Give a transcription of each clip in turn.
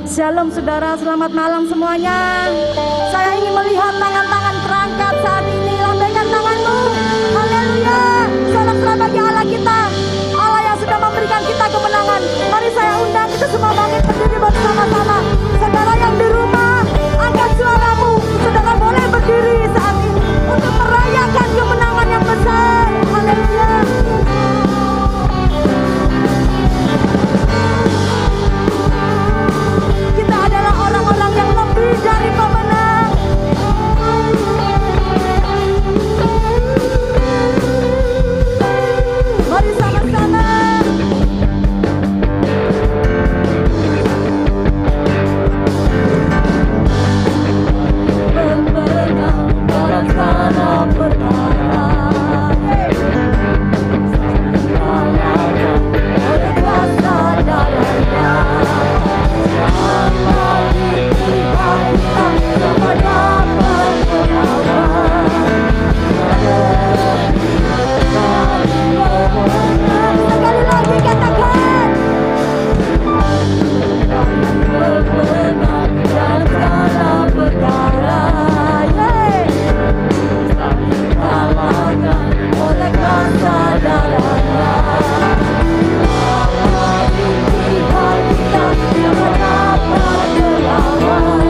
Shalom saudara, selamat malam semuanya. Saya ingin melihat tangan-tangan terangkat saat ini. Lambaikan tanganmu. Haleluya. Sorak-sorai bagi Allah kita, Allah yang sudah memberikan kita kemenangan. Mari saya undang kita semua bangkit berdiri bersama-sama. Saudara yang di rumah, angkat suaramu. Saudara boleh berdiri saat ini untuk merayakan kemenangan yang besar. Haleluya. Kita adalah orang-orang yang lebih dari pemenang. Mari sama-sama. Pemenang dalam segala perkara. Oleh kuasa darahnya. Sekali lagi katakan pemenang dalam segala perkara, kalahkan oleh kuasa darahnya. Tuhan kita yang dapat melawan.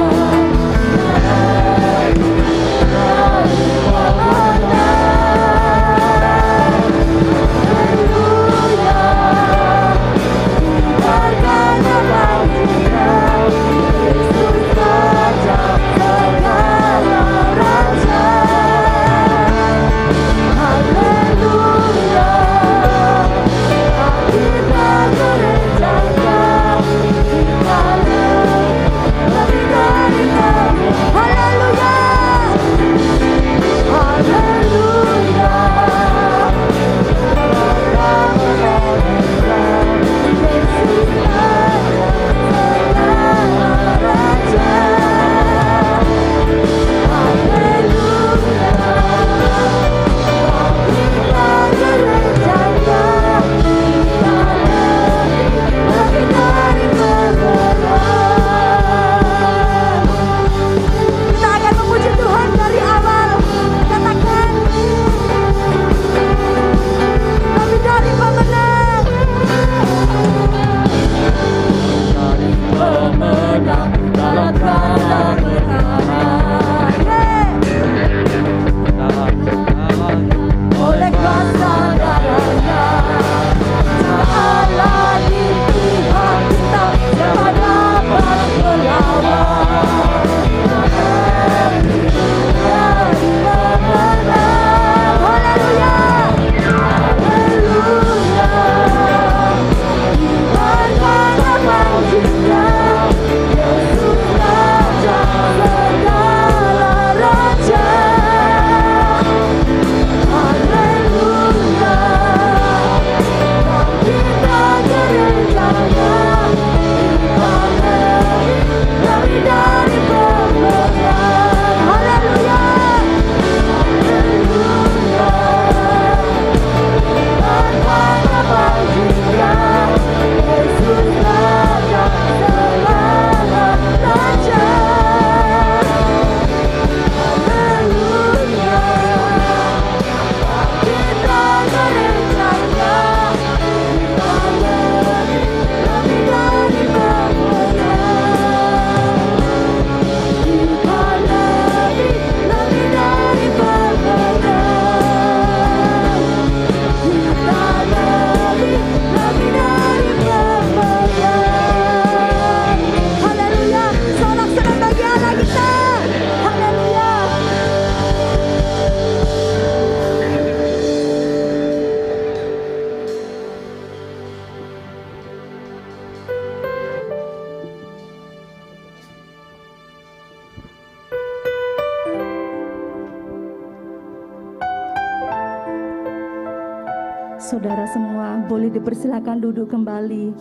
Saudara semua boleh dipersilakan duduk kembali.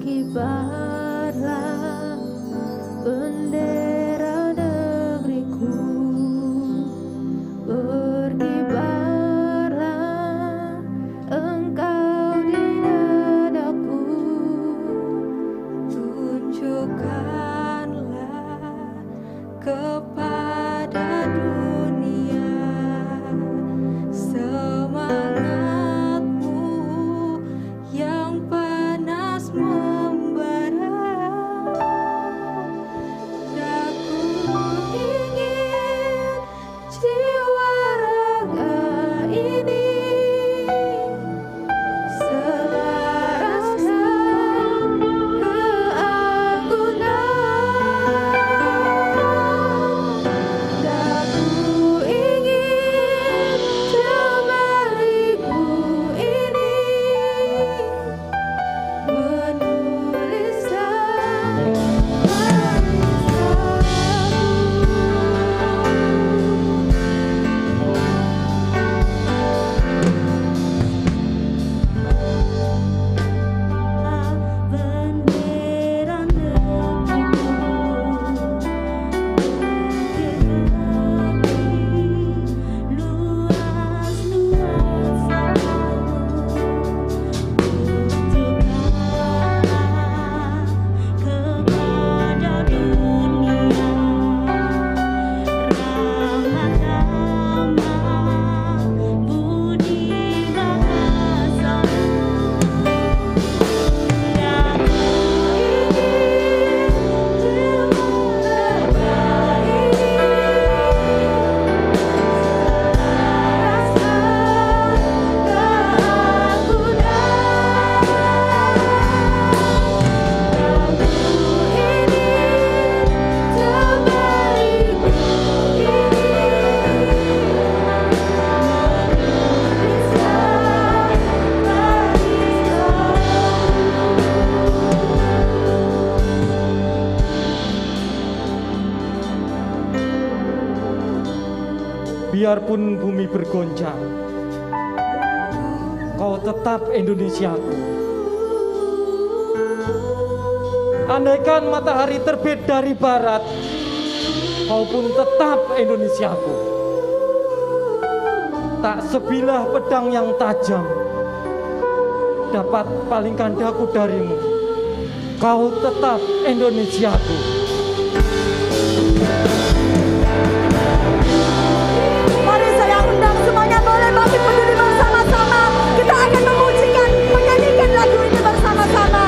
Berkibarlah biarpun bumi bergoncang, Kau tetap Indonesiaku. Andaikan matahari terbit dari barat, Kau pun tetap Indonesiaku. Tak sebilah pedang yang tajam dapat palingkan daku darimu. Kau tetap Indonesiaku. Mari saya undang semuanya boleh bangkit berdiri bersama-sama. Kita akan memujikan, menyanyikan lagu ini bersama-sama.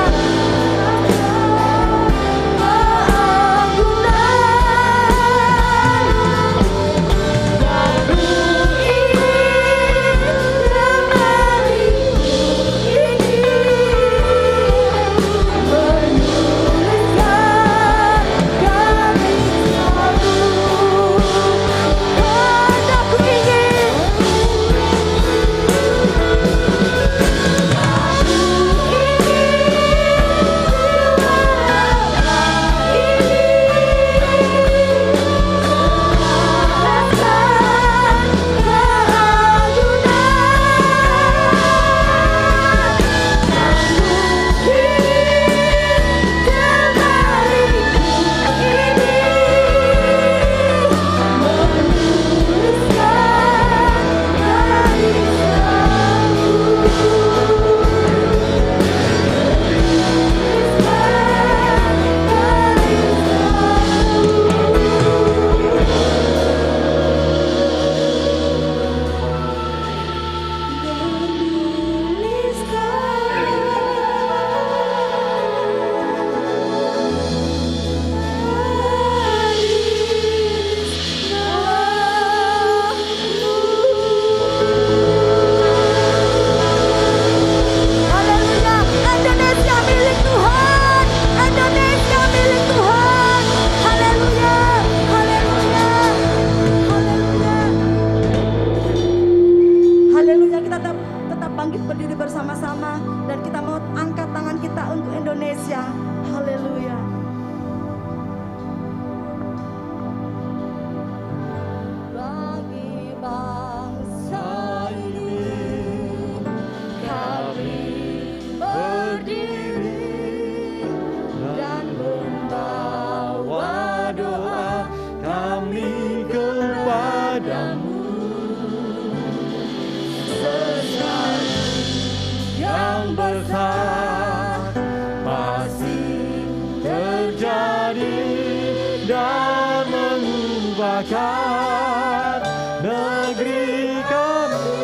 Negeri kami,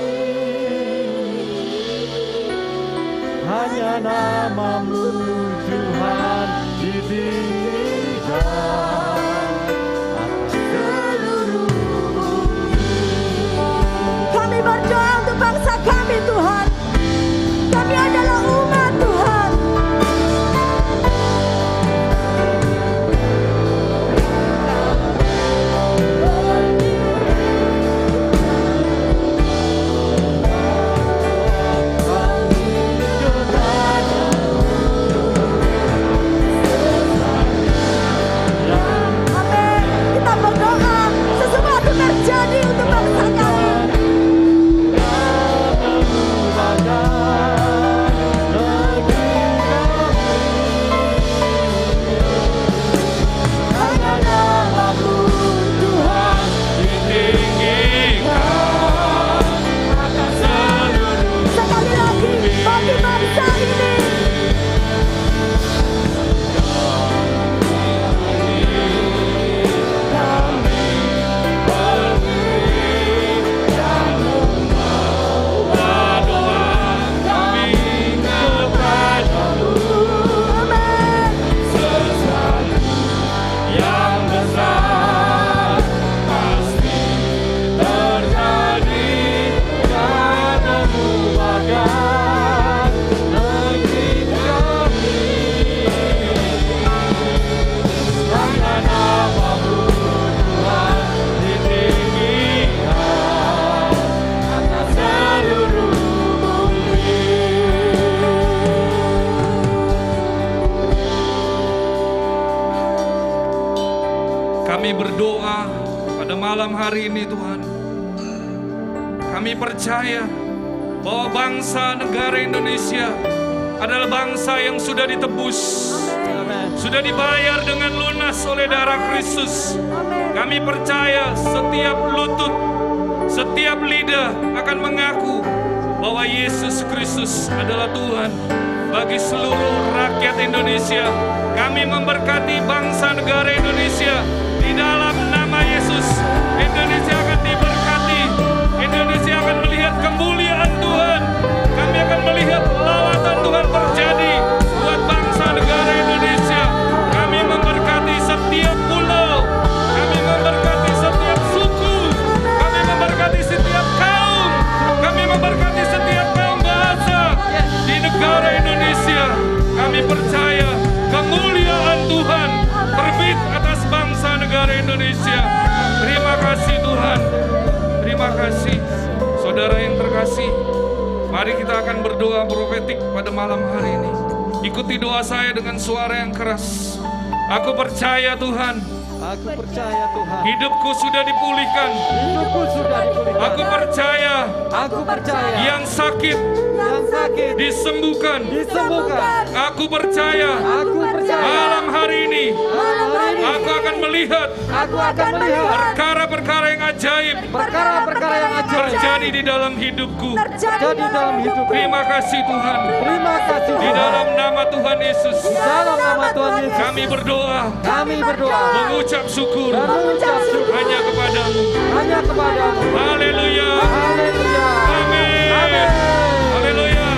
hanya nama-Mu Tuhan ditinggikan atas seluruh bumi. Kami berdoa untuk bangsa kami, Tuhan. Kami adalah umat Tuhan. Jadi untuk bangsa kami. Kami berdoa pada malam hari ini Tuhan, Kami percaya bahwa bangsa negara Indonesia adalah bangsa yang sudah ditebus, sudah dibayar dengan lunas oleh darah Kristus. Kami percaya setiap lutut, setiap lidah akan mengaku bahwa Yesus Kristus adalah Tuhan bagi seluruh rakyat Indonesia. Kami memberkati bangsa negara Indonesia di dalam nama Yesus. Indonesia akan diberkati, Indonesia akan melihat kemuliaan Tuhan. Kami akan melihat lawatan Tuhan terjadi buat bangsa negara Indonesia. Kami memberkati setiap pulau, kami memberkati setiap suku, kami memberkati setiap kaum, kami memberkati setiap kaum bahasa di negara Indonesia. Kami percaya kemuliaan Tuhan terbit atas bangsa negara Indonesia. Terima kasih Tuhan, terima kasih. Saudara yang terkasih, mari kita akan berdoa profetik pada malam hari ini. Ikuti doa saya dengan suara yang keras. Aku percaya Tuhan, Aku percaya Tuhan, hidupku sudah dipulihkan. hidupku sudah dipulihkan. Aku percaya Aku percaya yang sakit yang sakit disembuhkan. disembuhkan. Aku percaya Aku percaya malam hari ini malam hari ini aku akan melihat aku akan melihat perkara-perkara yang ajaib perkara-perkara yang ajaib terjadi di dalam hidupku. terjadi dalam hidupku. Terima kasih Tuhan. Terima kasih Di Tuhan. dalam nama Tuhan Yesus, Di dalam nama Tuhan Yesus kami berdoa, kami berdoa mengucap syukur dan mengucap syukur hanya kepadamu. hanya kepadamu. Haleluya. Haleluya. Amin. Amin. Haleluya.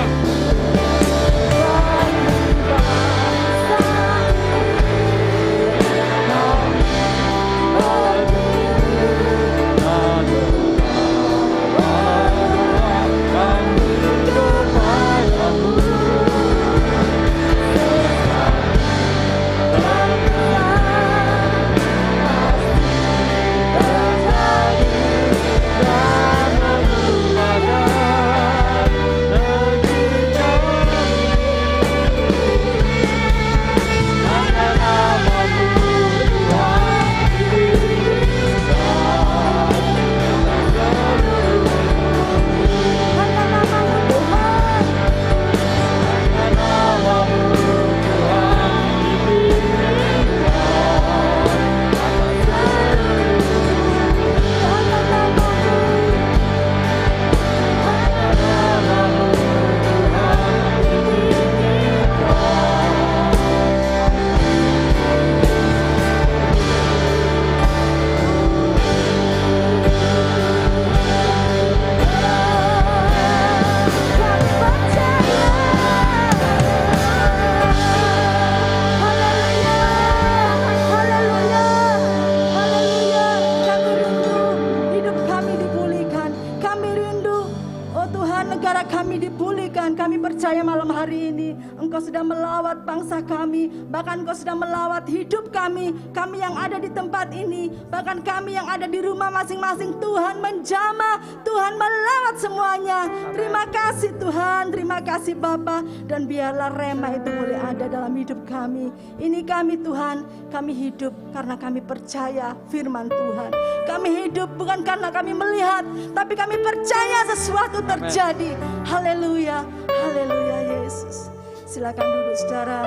Kami percaya malam hari ini Engkau sudah melawat bangsa kami, bahkan Engkau sudah melawat hidup kami yang ada di tempat ini, bahkan kami yang ada di rumah masing-masing. Tuhan menjamah, Tuhan melawat semuanya. Terima kasih Tuhan, terima kasih Bapa, dan biarlah rema itu boleh ada dalam hidup kami. Ini kami Tuhan, kami hidup karena kami percaya firman Tuhan. Kami hidup bukan karena kami melihat, tapi kami percaya sesuatu terjadi. Haleluya, haleluya Yesus. Silakan duduk saudara.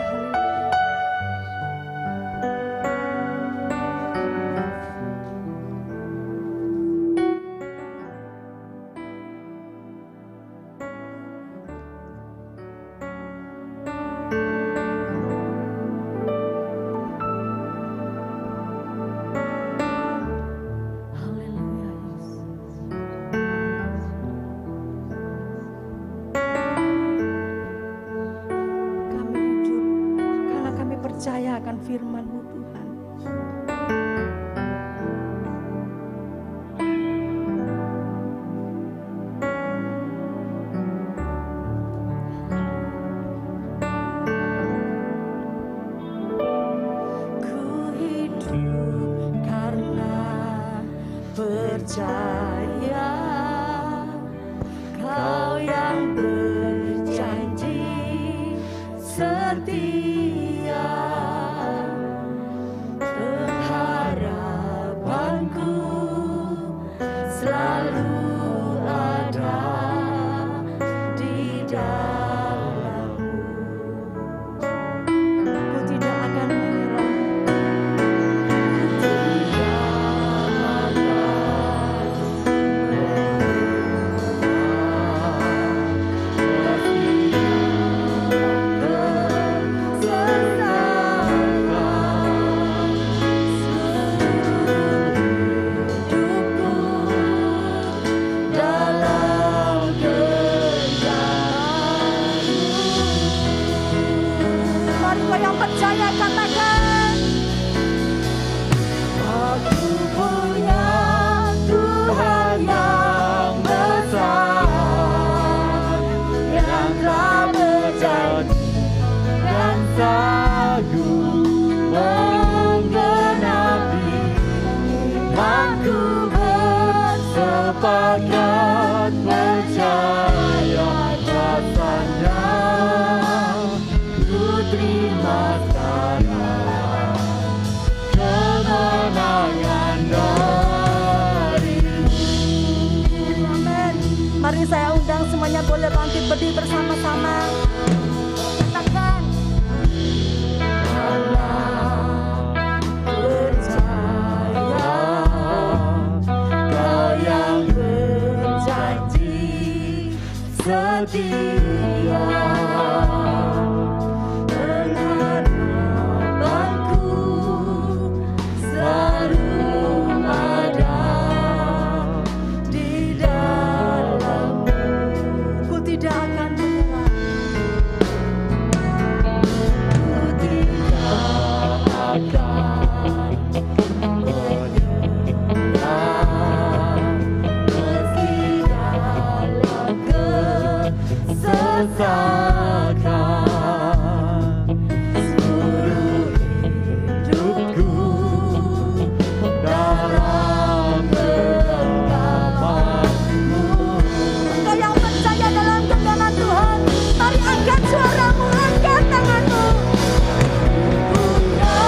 Haleluya. Percaya akan firman-Mu Tuhan. Ku hidup karena percaya Kau yang berjanji setia. Pengharapanku selalu ada Engkau yang percaya katakan, aku punya Tuhan yang besar, yang tak berjanji dan sanggup menggenapi imanku, bersepakat percaya kuasanya, ku terima sekarang kemenangan darimu. Amin. Mari saya undang semuanya boleh bangkit berdiri bersama-sama. Katakan, setia pengharapanku selalu ada di dalammu, ku tidak akan menyerah, ku tidak akan menyerah meski dalam kesesakan seluruh hidupku dalam genggamanmu. Engkau yang percaya dalam genggaman Tuhan, mari angkat suaramu, angkat tanganmu. Punya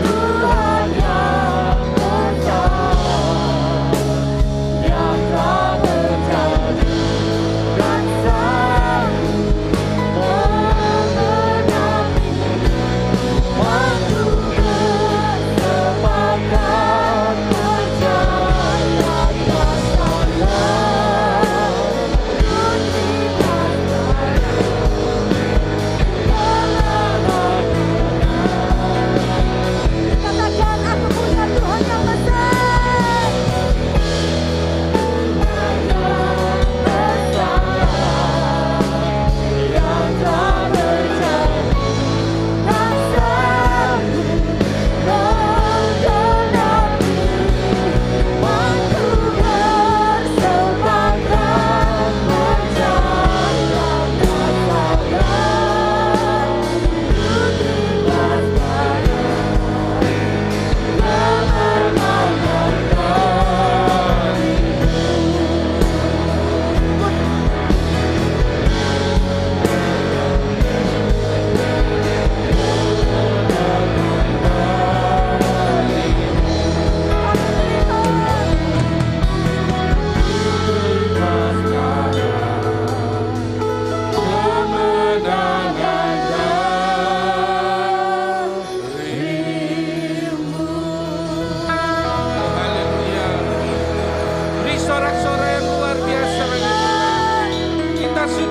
Tuhan yang besar, yang tak berjanji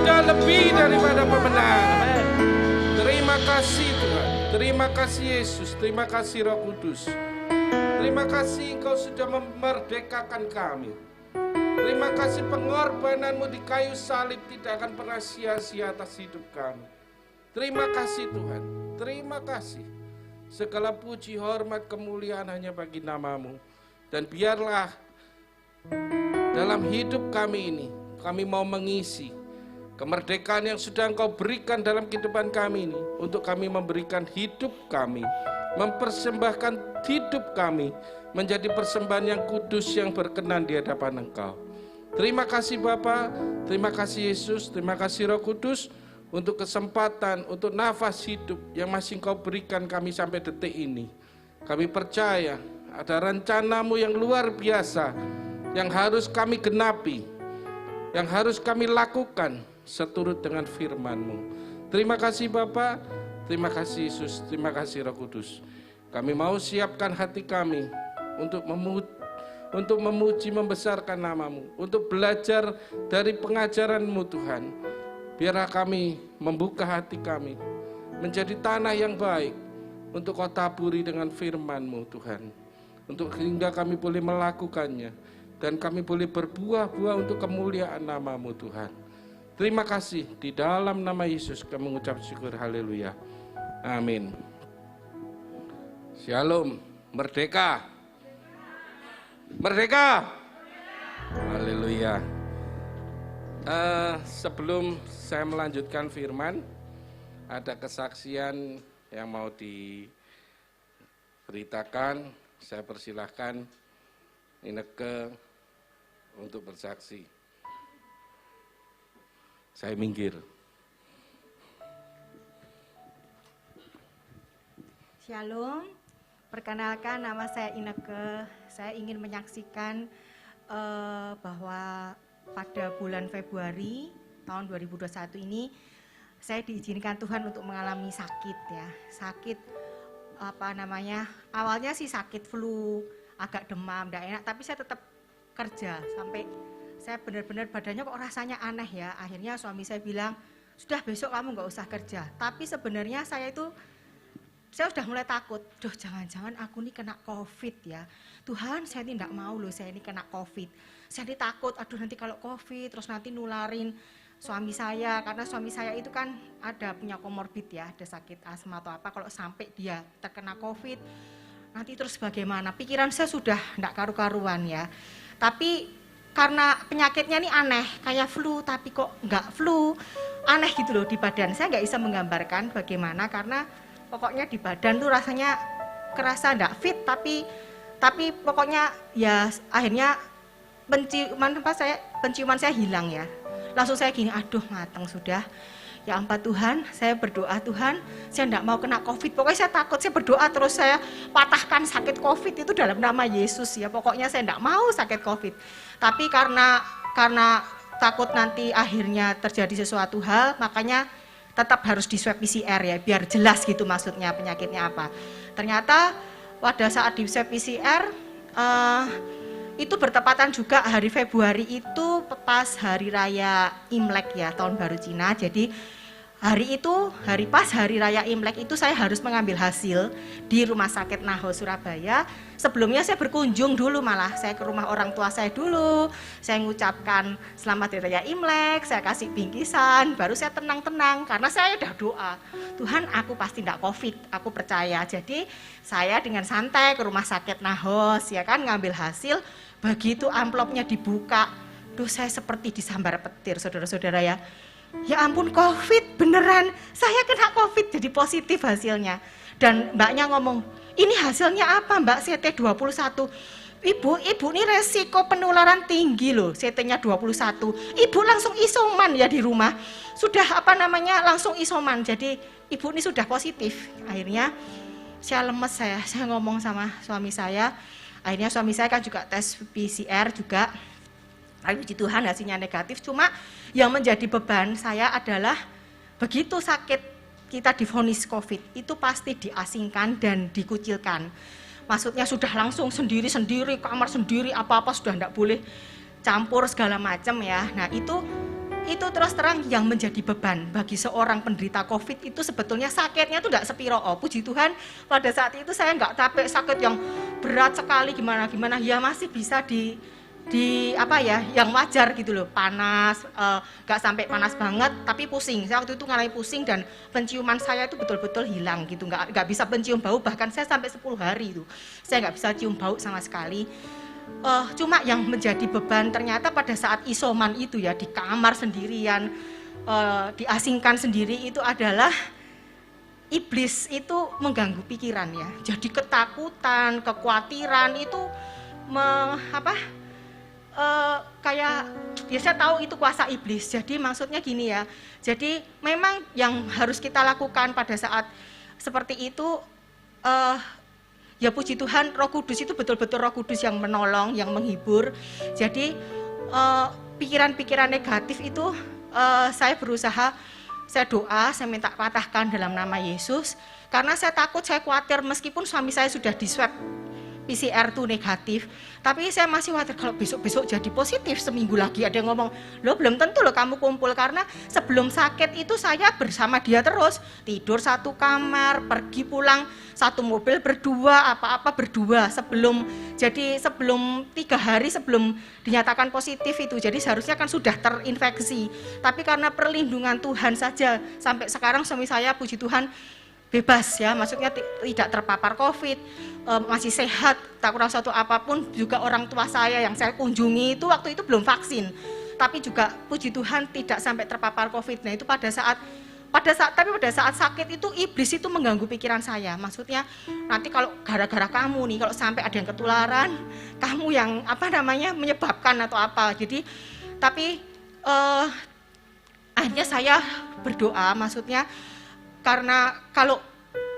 dan lebih daripada pemenang. Terima kasih Tuhan, terima kasih Yesus, terima kasih Roh Kudus. Terima kasih Engkau sudah memerdekakan kami. Terima kasih pengorbananmu di kayu salib tidak akan pernah sia-sia atas hidup kami. Terima kasih Tuhan, terima kasih. Segala puji, hormat, kemuliaan hanya bagi namamu. Dan biarlah dalam hidup kami ini, kami mau mengisi kemerdekaan yang sudah Engkau berikan dalam kehidupan kami ini, untuk kami memberikan hidup kami, mempersembahkan hidup kami menjadi persembahan yang kudus yang berkenan di hadapan Engkau. Terima kasih Bapa, terima kasih Yesus, terima kasih Roh Kudus untuk kesempatan, untuk nafas hidup yang masih Engkau berikan kami sampai detik ini. Kami percaya ada rencanamu yang luar biasa yang harus kami genapi, yang harus kami lakukan seturut dengan firman-Mu. Terima kasih Bapa, terima kasih Yesus, terima kasih Roh Kudus. Kami mau siapkan hati kami untuk memuji, membesarkan nama-Mu, untuk belajar dari pengajaran-Mu Tuhan. Biarlah kami membuka hati kami menjadi tanah yang baik untuk Kau taburi dengan firman-Mu Tuhan, untuk sehingga kami boleh melakukannya dan kami boleh berbuah-buah untuk kemuliaan nama-Mu Tuhan. Terima kasih, di dalam nama Yesus kami mengucap syukur, haleluya. Amin. Shalom, merdeka. Merdeka. Haleluya. Sebelum saya melanjutkan firman, ada kesaksian yang mau diberitakan. Saya persilahkan Ineke untuk bersaksi. Saya minggir. Shalom, perkenalkan nama saya Ineke. Saya ingin menyaksikan bahwa pada bulan Februari tahun 2021 ini saya diizinkan Tuhan untuk mengalami sakit ya. Sakit awalnya sih sakit flu, agak demam, tidak enak, tapi saya tetap kerja sampai saya benar-benar badannya kok rasanya aneh ya. Akhirnya suami saya bilang, sudah besok kamu nggak usah kerja. Tapi sebenarnya saya sudah mulai takut, jangan-jangan aku ini kena COVID ya. Tuhan, saya ini tidak mau loh, saya ini kena COVID. Saya ini takut, nanti kalau COVID terus nanti nularin suami saya, karena suami saya itu kan ada punya komorbid ya, ada sakit asma atau apa, kalau sampai dia terkena COVID, nanti terus bagaimana? Pikiran saya sudah tidak karu-karuan ya. Tapi karena penyakitnya ini aneh, kayak flu tapi kok enggak flu, aneh gitu loh di badan. Saya nggak bisa menggambarkan bagaimana, karena pokoknya di badan tuh rasanya kerasa enggak fit, tapi pokoknya ya akhirnya penciuman saya hilang ya. Langsung saya gini, aduh mateng sudah. Ya ampun Tuhan, saya berdoa Tuhan, saya enggak mau kena COVID. Pokoknya saya takut, saya berdoa terus, saya patahkan sakit COVID itu dalam nama Yesus ya. Pokoknya saya enggak mau sakit COVID. Tapi karena takut nanti akhirnya terjadi sesuatu hal, makanya tetap harus di swab PCR ya, biar jelas gitu maksudnya penyakitnya apa. Ternyata pada saat di swab PCR, itu bertepatan juga hari Februari itu pas hari raya Imlek ya, tahun baru Cina. Jadi pas hari raya Imlek itu saya harus mengambil hasil di Rumah Sakit Naho Surabaya. Sebelumnya saya berkunjung dulu, malah saya ke rumah orang tua saya dulu. Saya mengucapkan selamat hari raya Imlek, saya kasih bingkisan, baru saya tenang-tenang karena saya udah doa, Tuhan aku pasti tidak COVID, aku percaya. Jadi saya dengan santai ke Rumah Sakit Nahos ya kan, ngambil hasil. Begitu amplopnya dibuka, saya seperti disambar petir saudara-saudara ya. Ya ampun, COVID beneran, saya kena COVID, jadi positif hasilnya. Dan mbaknya ngomong, ini hasilnya apa mbak, CT21. Ibu ini resiko penularan tinggi loh, CT-nya 21. Ibu langsung isoman ya di rumah, sudah langsung isoman. Jadi ibu ini sudah positif. Akhirnya saya lemes, saya ngomong sama suami saya. Akhirnya suami saya kan juga tes PCR juga, puji Tuhan hasilnya negatif. Cuma yang menjadi beban saya adalah begitu sakit kita divonis COVID, itu pasti diasingkan dan dikucilkan. Maksudnya sudah langsung sendiri-sendiri, kamar sendiri, apa-apa sudah tidak boleh campur segala macam ya. Nah itu terus terang yang menjadi beban bagi seorang penderita COVID itu sebetulnya sakitnya itu tidak sepiro. Puji Tuhan pada saat itu saya nggak capek, sakit yang berat sekali gimana ya masih bisa yang wajar gitu loh, panas, nggak sampai panas banget tapi pusing. Saya waktu itu ngalami pusing dan penciuman saya itu betul-betul hilang gitu, nggak bisa pencium bau, bahkan saya sampai 10 hari itu saya nggak bisa cium bau sama sekali. Cuma yang menjadi beban ternyata pada saat isoman itu ya, di kamar sendirian, diasingkan sendiri, itu adalah iblis itu mengganggu pikiran ya. Jadi ketakutan, kekhawatiran itu kayak ya saya tahu itu kuasa iblis. Jadi maksudnya gini ya, jadi memang yang harus kita lakukan pada saat seperti itu, ya puji Tuhan Roh Kudus itu betul-betul Roh Kudus yang menolong, yang menghibur. Jadi pikiran-pikiran negatif itu saya berusaha, saya doa, saya minta patahkan dalam nama Yesus. Karena saya takut, saya khawatir meskipun suami saya sudah di swab PCR tuh negatif, tapi saya masih khawatir kalau besok-besok jadi positif seminggu lagi. Ada yang ngomong, loh belum tentu loh kamu kumpul, karena sebelum sakit itu saya bersama dia terus, tidur satu kamar, pergi pulang satu mobil berdua, apa-apa berdua sebelum 3 hari sebelum dinyatakan positif itu. Jadi seharusnya kan sudah terinfeksi, tapi karena perlindungan Tuhan saja sampai sekarang suami saya puji Tuhan bebas ya, maksudnya tidak terpapar COVID, masih sehat, tak kurang suatu apapun. Juga orang tua saya yang saya kunjungi itu waktu itu belum vaksin, tapi juga puji Tuhan tidak sampai terpapar COVID. Nah itu pada saat sakit itu iblis itu mengganggu pikiran saya. Maksudnya nanti kalau gara-gara kamu nih, kalau sampai ada yang ketularan, kamu yang menyebabkan atau apa. Jadi tapi akhirnya saya berdoa, maksudnya karena kalau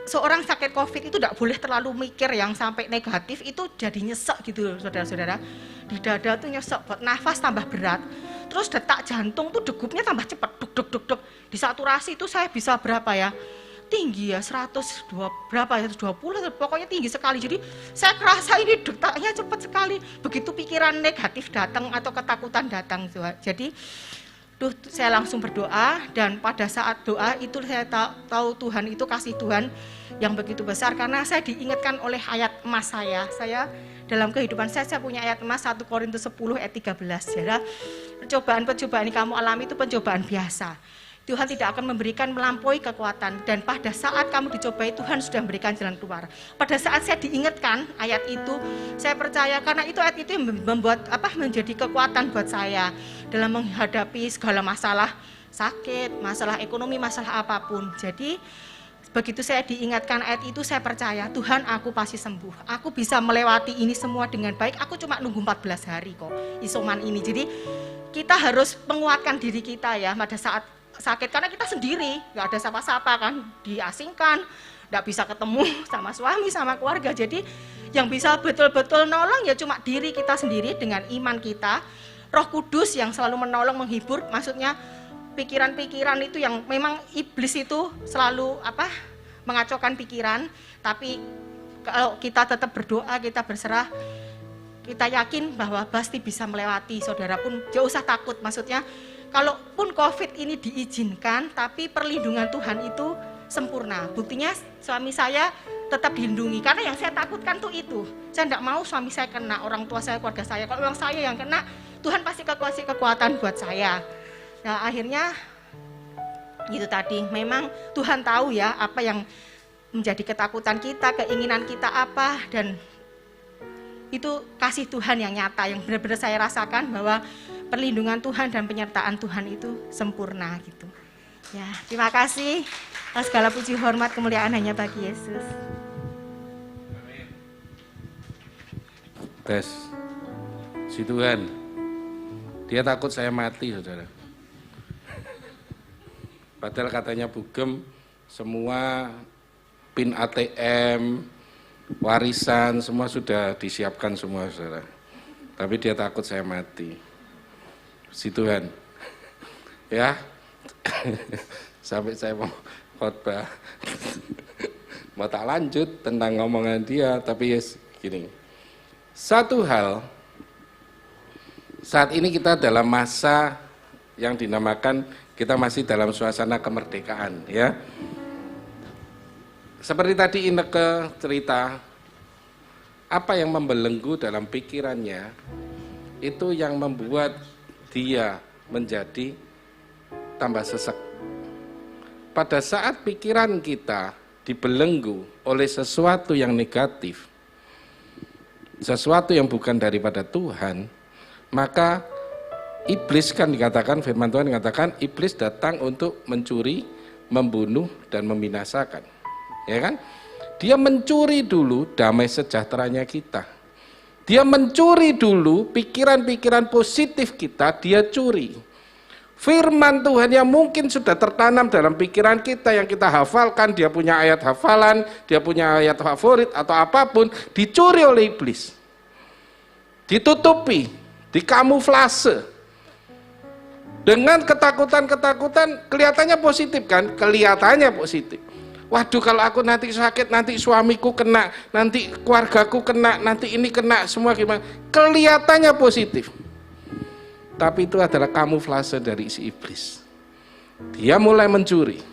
seorang sakit COVID itu tidak boleh terlalu mikir yang sampai negatif, itu jadi nyesek gitu loh saudara-saudara. Di dada tuh nyesek, buat nafas tambah berat. Terus detak jantung tuh degupnya tambah cepat, duk. Di saturasi itu saya bisa berapa ya? Tinggi ya, 120 pokoknya tinggi sekali. Jadi saya kerasa ini detaknya cepat sekali. Begitu pikiran negatif datang atau ketakutan datang. Jadi saya langsung berdoa, dan pada saat doa itu saya tahu Tuhan itu kasih Tuhan yang begitu besar, karena saya diingatkan oleh ayat emas saya. Saya dalam kehidupan saya punya ayat emas 1 Korintus 10 ayat 13. Jadi percobaan-percobaan yang kamu alami itu pencobaan biasa. Tuhan tidak akan memberikan melampaui kekuatan, dan pada saat kamu dicobai Tuhan sudah memberikan jalan keluar. Pada saat saya diingatkan ayat itu, saya percaya karena itu ayat itu yang membuat menjadi kekuatan buat saya dalam menghadapi segala masalah sakit, masalah ekonomi, masalah apapun. Jadi begitu saya diingatkan ayat itu, saya percaya Tuhan, aku pasti sembuh. Aku bisa melewati ini semua dengan baik. Aku cuma nunggu 14 hari kok isoman ini. Jadi kita harus menguatkan diri kita ya pada saat sakit, karena kita sendiri, nggak ada siapa-siapa kan, diasingkan, nggak bisa ketemu sama suami, sama keluarga. Jadi yang bisa betul-betul nolong ya cuma diri kita sendiri dengan iman kita. Roh Kudus yang selalu menolong, menghibur, maksudnya pikiran-pikiran itu yang memang iblis itu selalu mengacaukan pikiran. Tapi kalau kita tetap berdoa, kita berserah, kita yakin bahwa pasti bisa melewati. Saudara pun jangan usah takut, maksudnya kalaupun COVID ini diizinkan, tapi perlindungan Tuhan itu sempurna. Buktinya suami saya tetap dilindungi, karena yang saya takutkan tuh itu. Saya tidak mau suami saya kena, orang tua saya, keluarga saya. Kalau memang saya yang kena, Tuhan pasti kasih kekuatan buat saya. Nah akhirnya itu tadi, memang Tuhan tahu ya apa yang menjadi ketakutan kita, keinginan kita apa, dan itu kasih Tuhan yang nyata, yang benar-benar saya rasakan bahwa perlindungan Tuhan dan penyertaan Tuhan itu sempurna gitu. Ya, terima kasih. Segala puji hormat kemuliaan hanya bagi Yesus. Tes, si Tuhan, dia takut saya mati, saudara. Padahal katanya bugem, semua PIN ATM, warisan, semua sudah disiapkan semua, saudara. Tapi dia takut saya mati. Si Tuhan, ya, sampai saya mau khotbah, mau tak lanjut tentang ngomongan dia, tapi yes, gini. Satu hal, saat ini kita dalam masa yang dinamakan kita masih dalam suasana kemerdekaan, ya. Seperti tadi Ineke cerita, apa yang membelenggu dalam pikirannya, itu yang membuat dia menjadi tambah sesek. Pada saat pikiran kita dibelenggu oleh sesuatu yang negatif, sesuatu yang bukan daripada Tuhan, maka iblis kan dikatakan, firman Tuhan dikatakan, iblis datang untuk mencuri, membunuh, dan membinasakan. Ya kan? Dia mencuri dulu damai sejahteranya kita. Dia mencuri dulu pikiran-pikiran positif kita, dia curi. Firman Tuhan yang mungkin sudah tertanam dalam pikiran kita, yang kita hafalkan, dia punya ayat hafalan, dia punya ayat favorit atau apapun, dicuri oleh iblis. Ditutupi, dikamuflase. Dengan ketakutan-ketakutan, kelihatannya positif kan? Kelihatannya positif. Waduh, kalau aku nanti sakit, nanti suamiku kena, nanti keluargaku kena, nanti ini kena, semua gimana? Kelihatannya positif. Tapi itu adalah kamuflase dari si iblis. Dia mulai mencuri.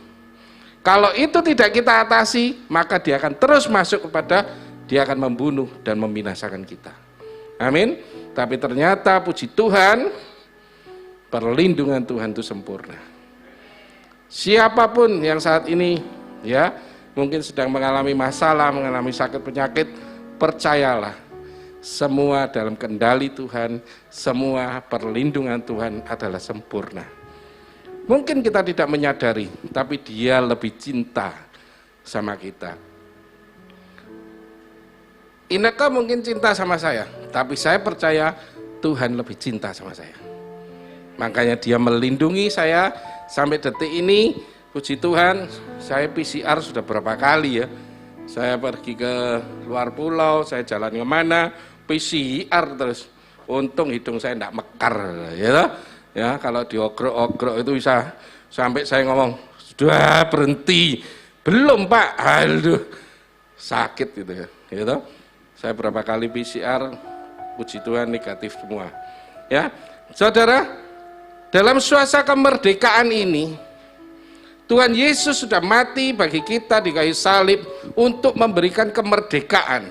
Kalau itu tidak kita atasi, maka dia akan terus masuk kepada, dia akan membunuh dan membinasakan kita. Amin. Tapi ternyata puji Tuhan, perlindungan Tuhan itu sempurna. Siapapun yang saat ini ya mungkin sedang mengalami masalah, mengalami sakit penyakit, percayalah, semua dalam kendali Tuhan, semua perlindungan Tuhan adalah sempurna. Mungkin kita tidak menyadari, tapi Dia lebih cinta sama kita. Ineke mungkin cinta sama saya, tapi saya percaya Tuhan lebih cinta sama saya. Makanya Dia melindungi saya sampai detik ini. Puji Tuhan, saya PCR sudah berapa kali ya. Saya pergi ke luar pulau, saya jalan kemana, PCR terus. Untung hidung saya tidak mekar, ya. Kalau diogrok-ogrok itu bisa sampai saya ngomong, sudah berhenti. Belum Pak, aduh, sakit gitu ya. Gitu. Saya berapa kali PCR, puji Tuhan negatif semua. Ya, saudara, dalam suasana kemerdekaan ini, Tuhan Yesus sudah mati bagi kita di kayu salib untuk memberikan kemerdekaan.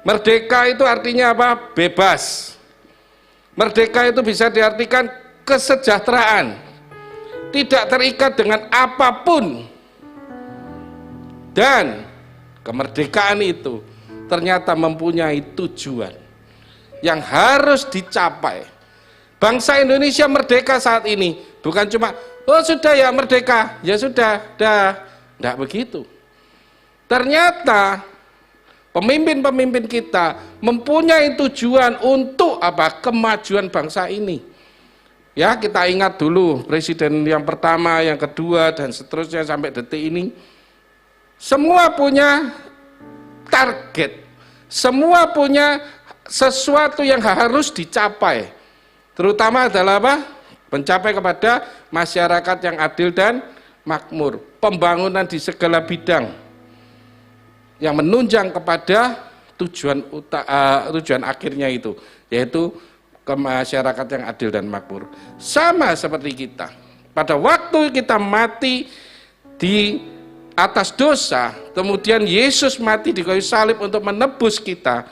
Merdeka itu artinya apa? Bebas. Merdeka itu bisa diartikan kesejahteraan, tidak terikat dengan apapun. Dan kemerdekaan itu ternyata mempunyai tujuan yang harus dicapai. Bangsa Indonesia merdeka saat ini bukan cuma, oh sudah ya merdeka, ya sudah, dah. Tidak begitu. Ternyata pemimpin-pemimpin kita mempunyai tujuan untuk apa? Kemajuan bangsa ini. Ya, kita ingat dulu presiden yang pertama, yang kedua, dan seterusnya sampai detik ini. Semua punya target. Semua punya sesuatu yang harus dicapai. Terutama adalah apa? Mencapai kepada masyarakat yang adil dan makmur. Pembangunan di segala bidang yang menunjang kepada tujuan akhirnya itu, yaitu ke masyarakat yang adil dan makmur. Sama seperti kita. Pada waktu kita mati di atas dosa, kemudian Yesus mati di kayu salib untuk menebus kita.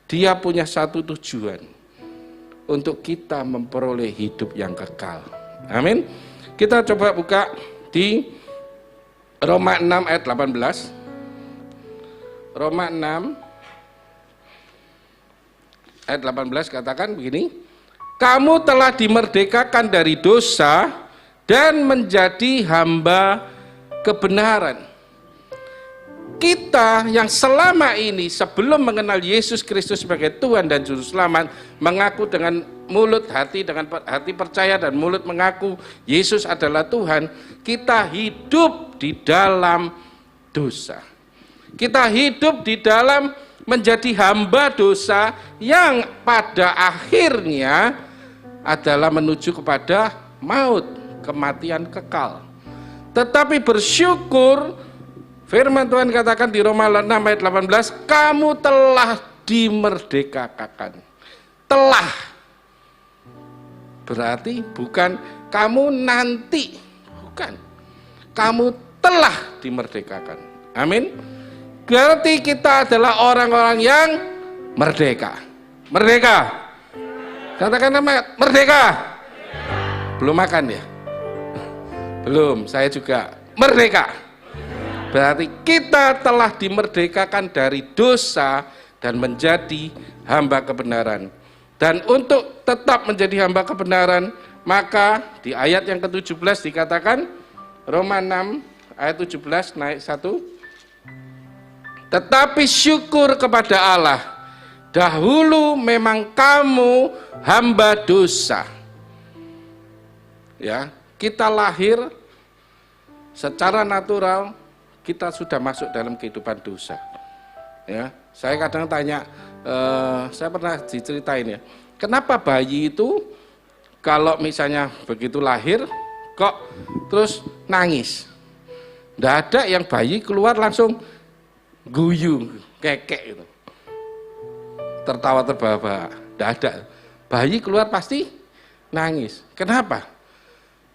Dia punya satu tujuan, untuk kita memperoleh hidup yang kekal. Amin. Kita coba buka di Roma 6 ayat 18. Roma 6 ayat 18 katakan begini, kamu telah dimerdekakan dari dosa dan menjadi hamba kebenaran. Kita yang selama ini sebelum mengenal Yesus Kristus sebagai Tuhan dan Juru Selamat, mengaku dengan mulut, hati dengan hati percaya dan mulut mengaku Yesus adalah Tuhan, kita hidup di dalam dosa. Kita hidup di dalam menjadi hamba dosa yang pada akhirnya adalah menuju kepada maut, kematian kekal. Tetapi bersyukur, firman Tuhan katakan di Roma 6 ayat 18, kamu telah dimerdekakan. Telah. Berarti bukan kamu nanti, bukan. Kamu telah dimerdekakan. Amin. Berarti kita adalah orang-orang yang merdeka. Merdeka. Katakan nama merdeka. Belum makan ya? Belum, saya juga merdeka. Berarti kita telah dimerdekakan dari dosa dan menjadi hamba kebenaran. Dan untuk tetap menjadi hamba kebenaran, maka di ayat yang ke-17 dikatakan, Roma 6 ayat 17 naik 1. Tetapi syukur kepada Allah, dahulu memang kamu hamba dosa. Ya, kita lahir secara natural, kita sudah masuk dalam kehidupan dosa. Ya, saya kadang tanya, saya pernah diceritain ya, kenapa bayi itu kalau misalnya begitu lahir kok terus nangis? Nggak ada yang bayi keluar langsung guyu, kekek gitu, tertawa terbahak-bahak. Nggak ada. Bayi keluar pasti nangis. Kenapa?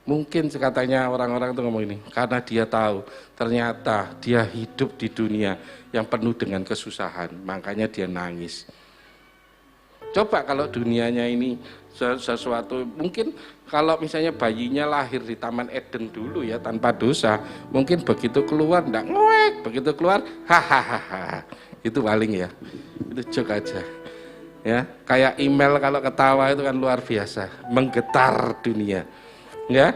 Mungkin katanya orang-orang itu ngomong ini, karena dia tahu ternyata dia hidup di dunia yang penuh dengan kesusahan, makanya dia nangis. Coba kalau dunianya ini sesuatu, mungkin kalau misalnya bayinya lahir di Taman Eden dulu ya, tanpa dosa, mungkin begitu keluar enggak ngoek, begitu keluar hahaha. Itu paling ya, itu joke aja. Ya, kayak email kalau ketawa itu kan luar biasa, menggetar dunia. Ya,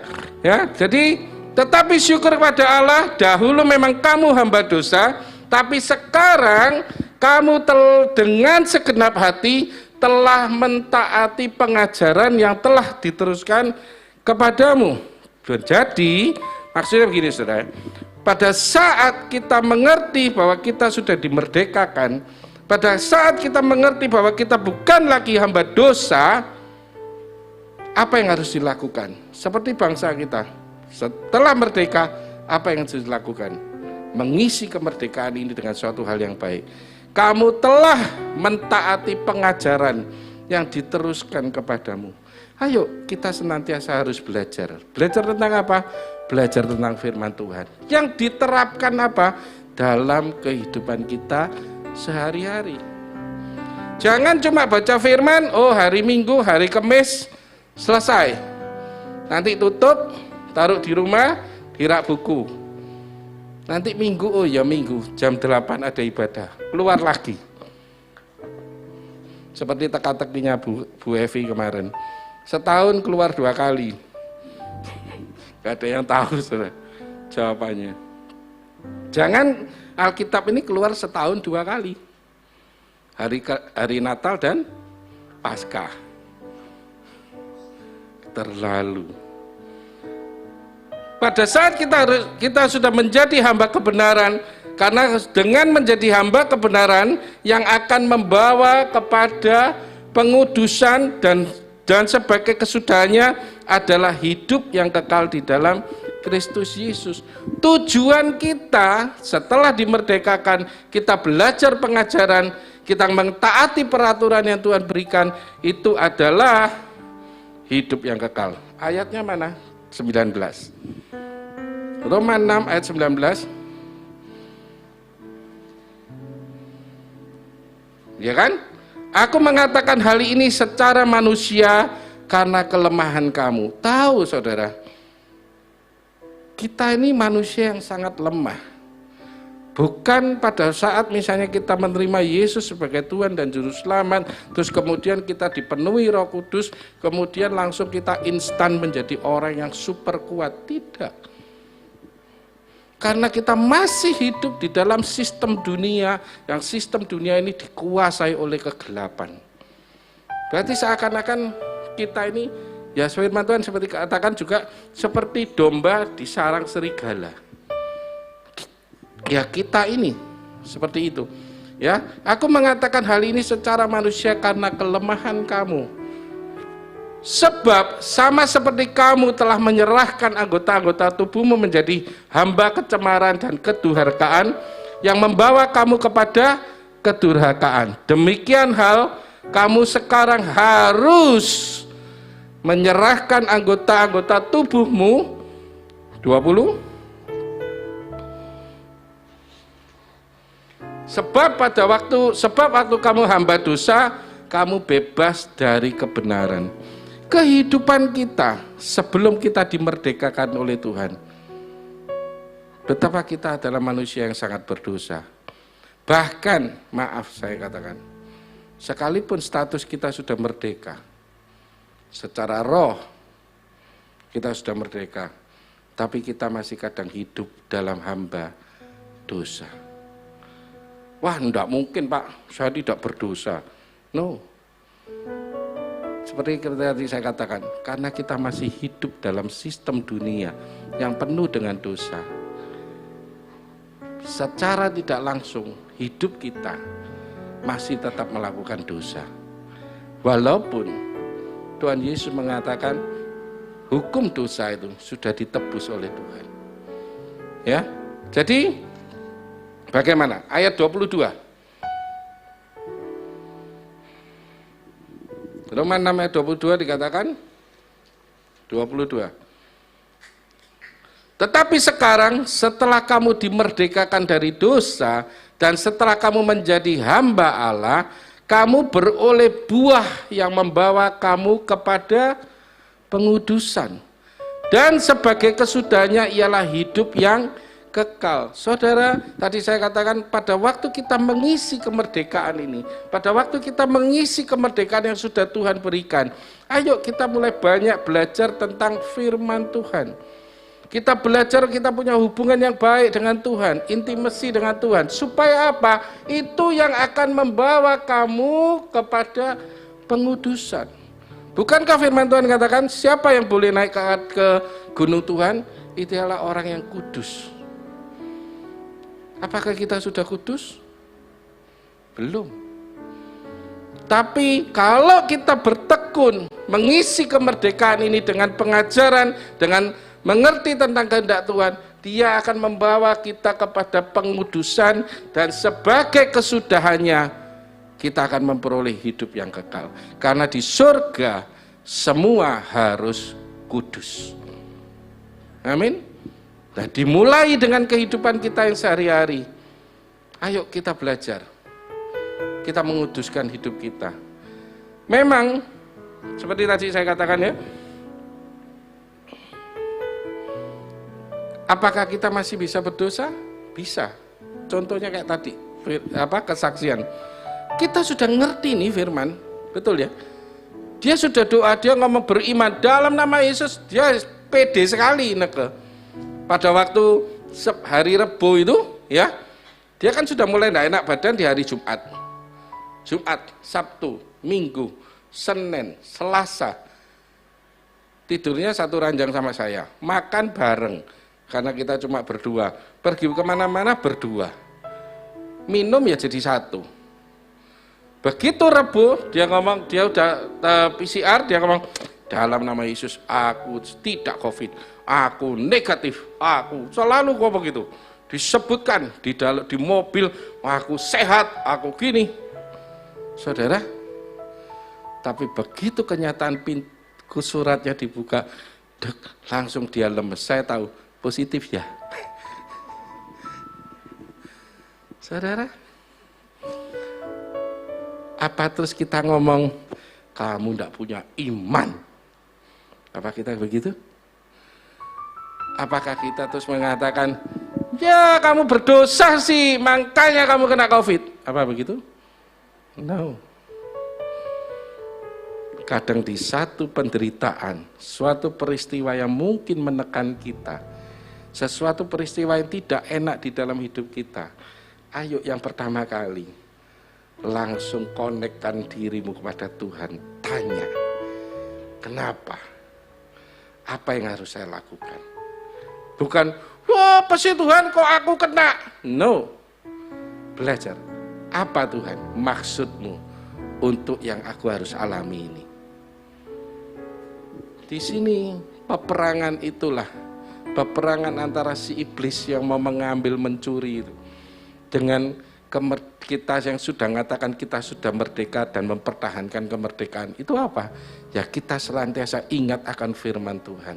jadi tetapi syukur kepada Allah, dahulu memang kamu hamba dosa, tapi sekarang kamu dengan segenap hati telah mentaati pengajaran yang telah diteruskan kepadamu. Jadi maksudnya begini saudara, pada saat kita mengerti bahwa kita sudah dimerdekakan, pada saat kita mengerti bahwa kita bukan lagi hamba dosa, apa yang harus dilakukan? Seperti bangsa kita, setelah merdeka, apa yang harus dilakukan? Mengisi kemerdekaan ini dengan suatu hal yang baik. Kamu telah mentaati pengajaran yang diteruskan kepadamu. Ayo kita senantiasa harus belajar. Belajar tentang apa? Belajar tentang firman Tuhan. Yang diterapkan apa? Dalam kehidupan kita sehari-hari. Jangan cuma baca firman, oh hari Minggu, hari Kamis, selesai. Nanti tutup, taruh di rumah, dirak buku. Nanti Minggu, oh ya Minggu, jam 8 ada ibadah, keluar lagi. Seperti teka-tekinya Bu Evi kemarin. Setahun keluar 2 kali. Gak ada yang tahu saudara, jawabannya. Jangan Alkitab ini keluar setahun 2 kali. Hari Natal dan Paskah. Terlalu. Pada saat kita sudah menjadi hamba kebenaran, karena dengan menjadi hamba kebenaran yang akan membawa kepada pengudusan dan sebagai kesudahannya adalah hidup yang kekal di dalam Kristus Yesus. Tujuan kita setelah dimerdekakan, kita belajar pengajaran, kita mentaati peraturan yang Tuhan berikan, itu adalah hidup yang kekal. Ayatnya mana? 19. Roma 6 ayat 19. Ya kan? Aku mengatakan hal ini secara manusia karena kelemahan kamu. Tahu saudara, kita ini manusia yang sangat lemah. Bukan pada saat misalnya kita menerima Yesus sebagai Tuhan dan Juru Selamat, terus kemudian kita dipenuhi Roh Kudus, kemudian langsung kita instan menjadi orang yang super kuat. Tidak. Karena kita masih hidup di dalam sistem dunia, yang sistem dunia ini dikuasai oleh kegelapan. Berarti seakan-akan kita ini, ya firman Tuhan seperti katakan juga, seperti domba di sarang serigala. Ya kita ini seperti itu. Ya, aku mengatakan hal ini secara manusia karena kelemahan kamu. Sebab sama seperti kamu telah menyerahkan anggota-anggota tubuhmu menjadi hamba kecemaran dan kedurhakaan yang membawa kamu kepada kedurhakaan. Demikian hal kamu sekarang harus menyerahkan anggota-anggota tubuhmu 20. Sebab waktu kamu hamba dosa, kamu bebas dari kebenaran. Kehidupan kita sebelum kita dimerdekakan oleh Tuhan, betapa kita adalah manusia yang sangat berdosa. Bahkan, maaf saya katakan, sekalipun status kita sudah merdeka, secara roh kita sudah merdeka, tapi kita masih kadang hidup dalam hamba dosa. Wah, enggak mungkin Pak, saya tidak berdosa. No. Seperti tadi saya katakan, karena kita masih hidup dalam sistem dunia yang penuh dengan dosa. Secara tidak langsung, hidup kita masih tetap melakukan dosa. Walaupun Tuhan Yesus mengatakan, hukum dosa itu sudah ditebus oleh Tuhan. Ya, jadi bagaimana? Ayat 22. Roma 6 ayat 22 dikatakan 22. Tetapi sekarang setelah kamu dimerdekakan dari dosa dan setelah kamu menjadi hamba Allah, kamu beroleh buah yang membawa kamu kepada pengudusan. Dan sebagai kesudahannya ialah hidup yang kekal. Saudara, tadi saya katakan pada waktu kita mengisi kemerdekaan ini, pada waktu kita mengisi kemerdekaan yang sudah Tuhan berikan, ayo kita mulai banyak belajar tentang firman Tuhan. Kita belajar, kita punya hubungan yang baik dengan Tuhan, intimasi dengan Tuhan. Supaya apa? Itu yang akan membawa kamu kepada pengudusan. Bukankah firman Tuhan katakan, siapa yang boleh naik ke gunung Tuhan? Itu adalah orang yang kudus. Apakah kita sudah kudus? Belum. Tapi kalau kita bertekun mengisi kemerdekaan ini dengan pengajaran, dengan mengerti tentang kehendak Tuhan, Dia akan membawa kita kepada pengudusan, dan sebagai kesudahannya kita akan memperoleh hidup yang kekal. Karena di surga semua harus kudus. Amin. Nah, dimulai dengan kehidupan kita yang sehari-hari. Ayo kita belajar. Kita menguduskan hidup kita. Memang seperti tadi saya katakan ya, apakah kita masih bisa berdosa? Bisa. Contohnya kayak tadi, kesaksian. Kita sudah ngerti nih firman, betul ya? Dia sudah doa, dia ngomong beriman dalam nama Yesus, dia pede sekali neke. Pada waktu hari Rebo itu, ya, dia kan sudah mulai tidak enak badan di hari Jumat, Sabtu, Minggu, Senin, Selasa. Tidurnya satu ranjang sama saya, makan bareng, karena kita cuma berdua. Pergi kemana-mana berdua, minum ya jadi satu. Begitu Rebo, dia ngomong, dia udah PCR, dia ngomong, dalam nama Yesus aku tidak COVID, aku negatif, aku selalu ngomong begitu. Disebutkan di mobil, aku sehat, aku gini. Saudara, tapi begitu kenyataan pintu suratnya dibuka, langsung dia lemes. Saya tahu positif ya. Saudara, apa terus kita ngomong kamu tidak punya iman? Apa kita begitu? Apakah kita terus mengatakan, ya kamu berdosa sih, makanya kamu kena COVID? Apa begitu? No. Kadang di satu penderitaan, suatu peristiwa yang mungkin menekan kita, sesuatu peristiwa yang tidak enak di dalam hidup kita, ayo yang pertama kali, langsung konekkan dirimu kepada Tuhan. Tanya, kenapa? Apa yang harus saya lakukan? Bukan, wah pasti Tuhan kok aku kena. No. Belajar, apa Tuhan maksudmu untuk yang aku harus alami ini? Di sini peperangan itulah, peperangan antara si iblis yang mau mengambil, mencuri itu, dengan kita yang sudah mengatakan kita sudah merdeka dan mempertahankan kemerdekaan. Itu apa? Ya kita senantiasa ingat akan firman Tuhan.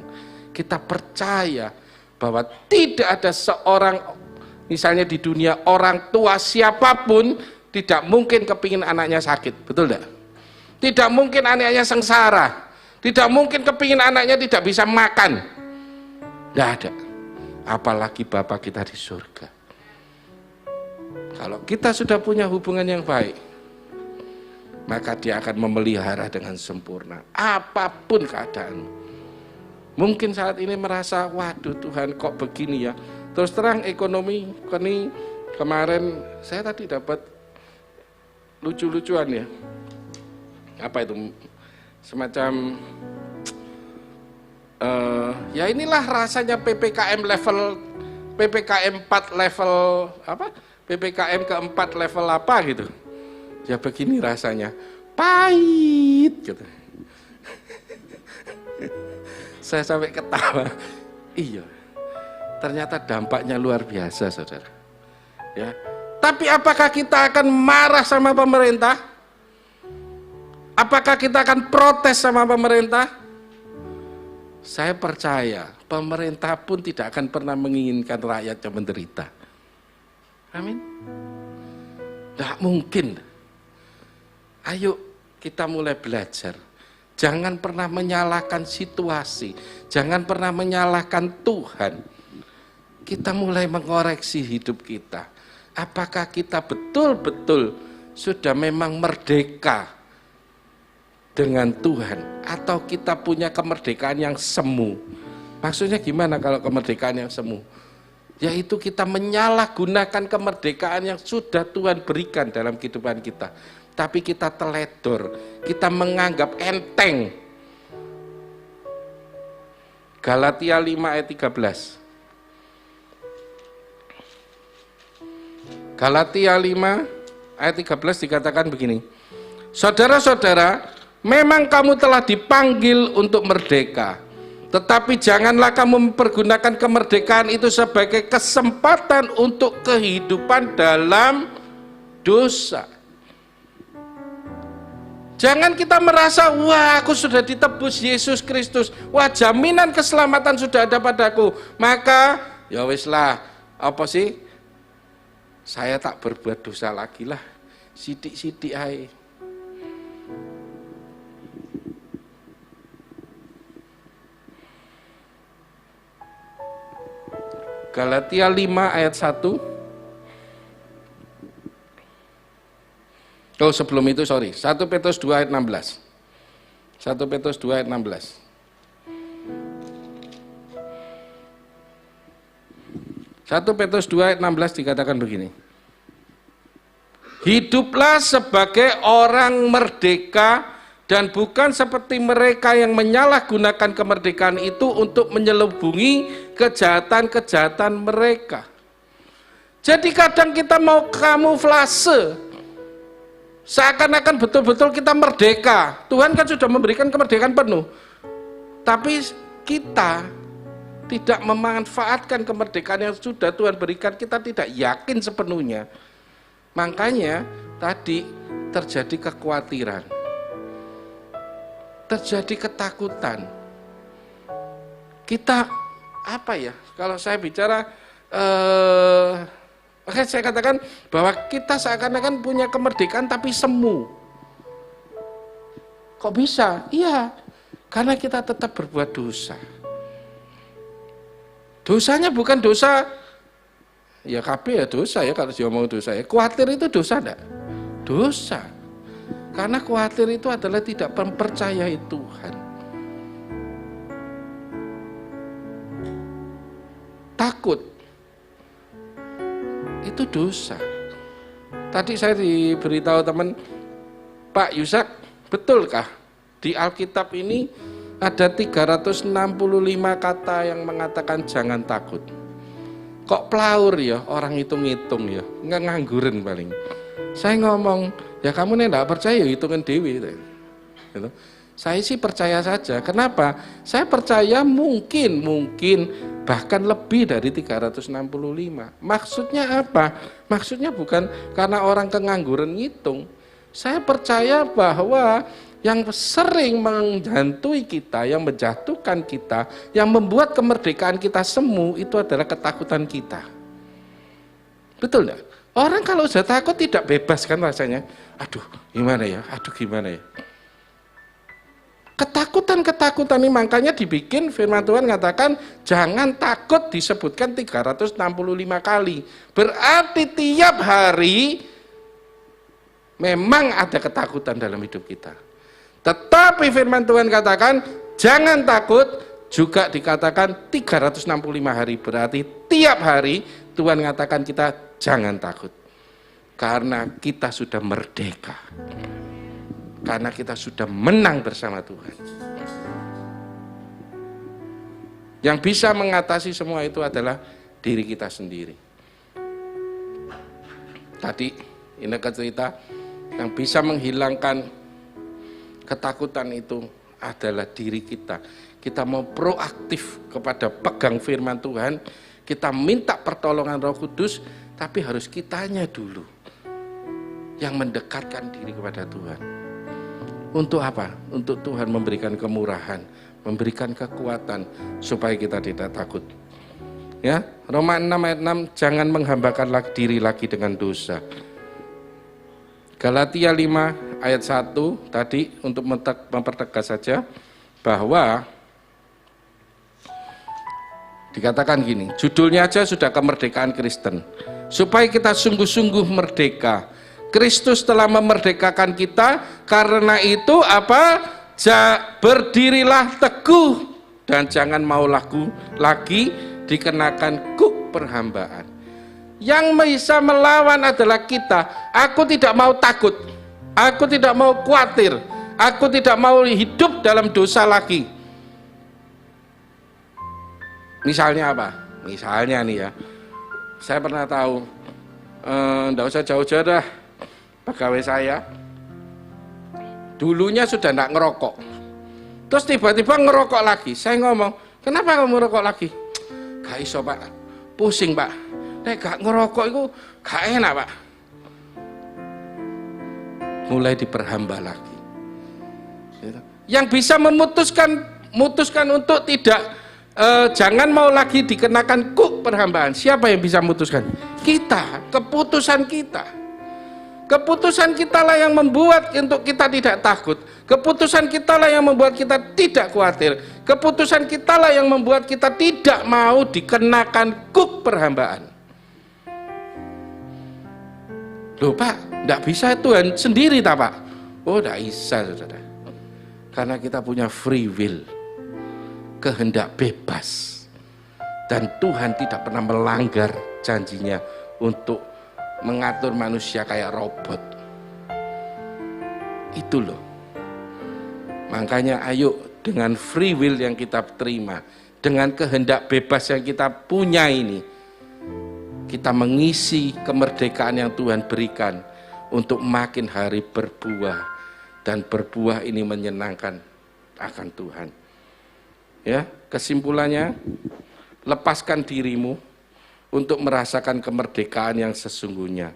Kita percaya bahwa tidak ada seorang, misalnya di dunia, orang tua siapapun tidak mungkin kepingin anaknya sakit, betul tidak? Tidak mungkin anaknya sengsara, tidak mungkin kepingin anaknya tidak bisa makan. Tidak ada. Apalagi Bapa kita di surga. Kalau kita sudah punya hubungan yang baik, maka Dia akan memelihara dengan sempurna apapun keadaan. Mungkin saat ini merasa, waduh Tuhan kok begini ya. Terus terang ekonomi ini kemarin saya tadi dapat lucu-lucuan ya. Apa itu? Semacam ya inilah rasanya PPKM level PPKM 4 level apa? PPKM keempat level apa gitu. Ya begini rasanya. Pahit gitu. Saya sampai ketawa. Iya. Ternyata dampaknya luar biasa, Saudara. Ya. Tapi apakah kita akan marah sama pemerintah? Apakah kita akan protes sama pemerintah? Saya percaya pemerintah pun tidak akan pernah menginginkan rakyatnya menderita. Amin. Tidak mungkin. Ayo kita mulai belajar. Jangan pernah menyalahkan situasi, jangan pernah menyalahkan Tuhan. Kita mulai mengoreksi hidup kita. Apakah kita betul-betul sudah memang merdeka dengan Tuhan, atau kita punya kemerdekaan yang semu? Maksudnya gimana kalau kemerdekaan yang semu? Yaitu kita menyalahgunakan kemerdekaan yang sudah Tuhan berikan dalam kehidupan kita. Tapi kita teledor, kita menganggap enteng. Galatia 5 ayat 13. Galatia 5 ayat 13 dikatakan begini. Saudara-saudara, memang kamu telah dipanggil untuk merdeka. Tetapi janganlah kamu mempergunakan kemerdekaan itu sebagai kesempatan untuk kehidupan dalam dosa. Jangan kita merasa, wah aku sudah ditebus Yesus Kristus, wah jaminan keselamatan sudah ada padaku, maka ya wis lah, apa sih, saya tak berbuat dosa lagi lah, sidik-sidik aja. Galatia 5 ayat 1. Oh sebelum itu 1 Petrus 2 ayat 16. 1 Petrus 2 ayat 16. 1 Petrus 2 ayat 16 dikatakan begini. Hiduplah sebagai orang merdeka dan bukan seperti mereka yang menyalahgunakan kemerdekaan itu untuk menyelubungi kejahatan-kejahatan mereka. Jadi kadang kita mau kamuflase, seakan-akan betul-betul kita merdeka. Tuhan kan sudah memberikan kemerdekaan penuh. Tapi kita tidak memanfaatkan kemerdekaan yang sudah Tuhan berikan, kita tidak yakin sepenuhnya. Makanya tadi terjadi kekhawatiran, terjadi ketakutan. Kita apa ya? Kalau saya bicara makanya saya katakan bahwa kita seakan-akan punya kemerdekaan tapi semu. Kok bisa? Iya, karena kita tetap berbuat dosa. Dosanya bukan dosa, ya KB ya dosa ya, kalau dia ngomong dosa ya. Khawatir itu dosa enggak? Dosa. Karena khawatir itu adalah tidak mempercayai Tuhan. Takut itu dosa. Tadi saya diberitahu teman, Pak Yusak, betulkah di Alkitab ini ada 365 kata yang mengatakan jangan takut? Kok pelaur ya, orang hitung-hitung ya, nggak ngangguran paling. Saya ngomong, ya kamu nih nggak percaya hitungan dewi gitu. Saya sih percaya saja. Kenapa? Saya percaya mungkin bahkan lebih dari 365. Maksudnya apa? Maksudnya bukan karena orang kengangguran ngitung. Saya percaya bahwa yang sering menghantui kita, yang menjatuhkan kita, yang membuat kemerdekaan kita semu, itu adalah ketakutan kita. Betul enggak? Orang kalau sudah takut tidak bebas kan rasanya. Aduh gimana ya, Ketakutan ini makanya dibikin firman Tuhan mengatakan jangan takut, disebutkan 365 kali. Berarti tiap hari memang ada ketakutan dalam hidup kita. Tetapi firman Tuhan katakan jangan takut, juga dikatakan 365 hari. Berarti tiap hari Tuhan mengatakan kita jangan takut. Karena kita sudah merdeka. Karena kita sudah menang bersama Tuhan. Yang bisa mengatasi semua itu adalah diri kita sendiri. Tadi ini cerita yang bisa menghilangkan ketakutan itu adalah diri kita. Kita mau proaktif kepada pegang firman Tuhan, kita minta pertolongan Roh Kudus, tapi harus kitanya dulu yang mendekatkan diri kepada Tuhan. Untuk apa? Untuk Tuhan memberikan kemurahan, memberikan kekuatan supaya kita tidak takut. Ya, Roma 6 ayat 6, jangan menghambakan diri lagi dengan dosa. Galatia 5 ayat 1 tadi untuk mempertegas saja bahwa dikatakan gini, judulnya aja sudah kemerdekaan Kristen. Supaya kita sungguh-sungguh merdeka. Kristus telah memerdekakan kita, karena itu apa? Berdirilah teguh dan jangan mau lagi dikenakan kuk perhambaan. Yang bisa melawan adalah kita. Aku tidak mau takut, aku tidak mau khawatir, aku tidak mau hidup dalam dosa lagi. Misalnya apa? Misalnya nih ya, saya pernah tahu, enggak usah jauh-jauh dah, pegawai saya dulunya sudah enggak ngerokok, terus tiba-tiba ngerokok lagi. Saya ngomong, kenapa kamu ngerokok lagi? Gak iso pak, pusing pak, nek gak ngerokok itu gak enak pak. Mulai diperhamba lagi. Yang bisa memutuskan untuk tidak, jangan mau lagi dikenakan kuk perhambaan. Siapa yang bisa memutuskan? Kita, keputusan kita. Keputusan kitalah yang membuat untuk kita tidak takut. Keputusan kitalah yang membuat kita tidak khawatir. Keputusan kitalah yang membuat kita tidak mau dikenakan kuk perhambaan. Loh pak, tidak bisa Tuhan sendiri tak pak? Oh tidak bisa saudara. Karena kita punya free will, kehendak bebas. Dan Tuhan tidak pernah melanggar janjinya untuk mengatur manusia kayak robot. Itu loh. Makanya ayo dengan free will yang kita terima, dengan kehendak bebas yang kita punya ini, kita mengisi kemerdekaan yang Tuhan berikan untuk makin hari berbuah, dan berbuah ini menyenangkan akan Tuhan. Ya, kesimpulannya, lepaskan dirimu untuk merasakan kemerdekaan yang sesungguhnya.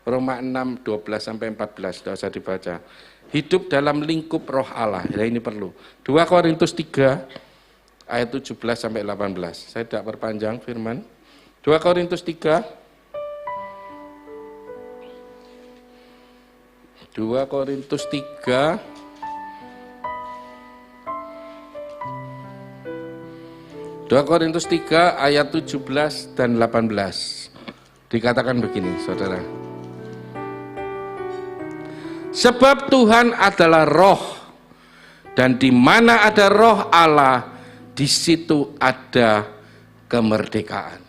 Roma 6, 12-14, tidak usah dibaca. Hidup dalam lingkup roh Allah, ya ini perlu. 2 Korintus 3, ayat 17-18. Saya tidak perpanjang firman. 2 Korintus 3. 2 Korintus 3. Korintus 3 ayat 17 dan 18. Dikatakan begini, saudara. Sebab Tuhan adalah roh, dan di mana ada roh Allah, di situ ada kemerdekaan.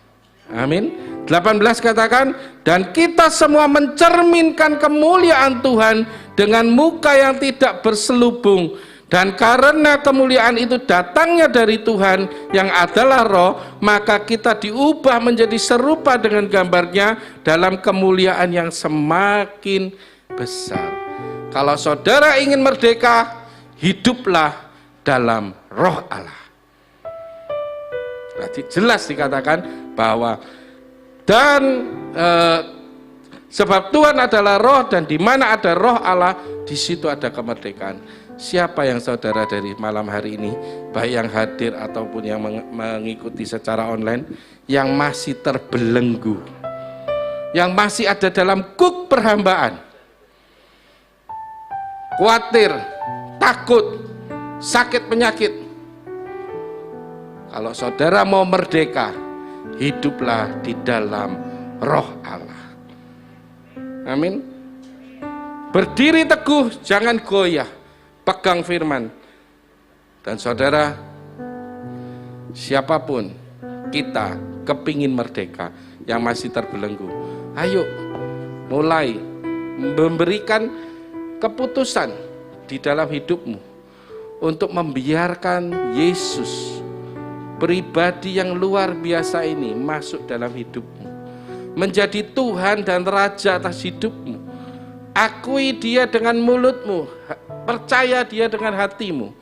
Amin. 18 katakan, dan kita semua mencerminkan kemuliaan Tuhan dengan muka yang tidak berselubung, dan karena kemuliaan itu datangnya dari Tuhan yang adalah roh, maka kita diubah menjadi serupa dengan gambarnya dalam kemuliaan yang semakin besar. Kalau saudara ingin merdeka, hiduplah dalam roh Allah. Berarti jelas dikatakan bahwa sebab Tuhan adalah roh, dan di mana ada roh Allah, di situ ada kemerdekaan. Siapa yang saudara dari malam hari ini, baik yang hadir ataupun yang mengikuti secara online, yang masih terbelenggu, yang masih ada dalam kuk perhambaan, khawatir, takut, sakit penyakit? Kalau saudara mau merdeka, hiduplah di dalam roh Allah. Amin. Berdiri teguh, jangan goyah, pegang firman. Dan saudara, siapapun kita kepingin merdeka yang masih terbelenggu, ayo mulai memberikan keputusan di dalam hidupmu untuk membiarkan Yesus, pribadi yang luar biasa ini, masuk dalam hidupmu, menjadi Tuhan dan Raja atas hidupmu. Akui dia dengan mulutmu, percaya dia dengan hatimu,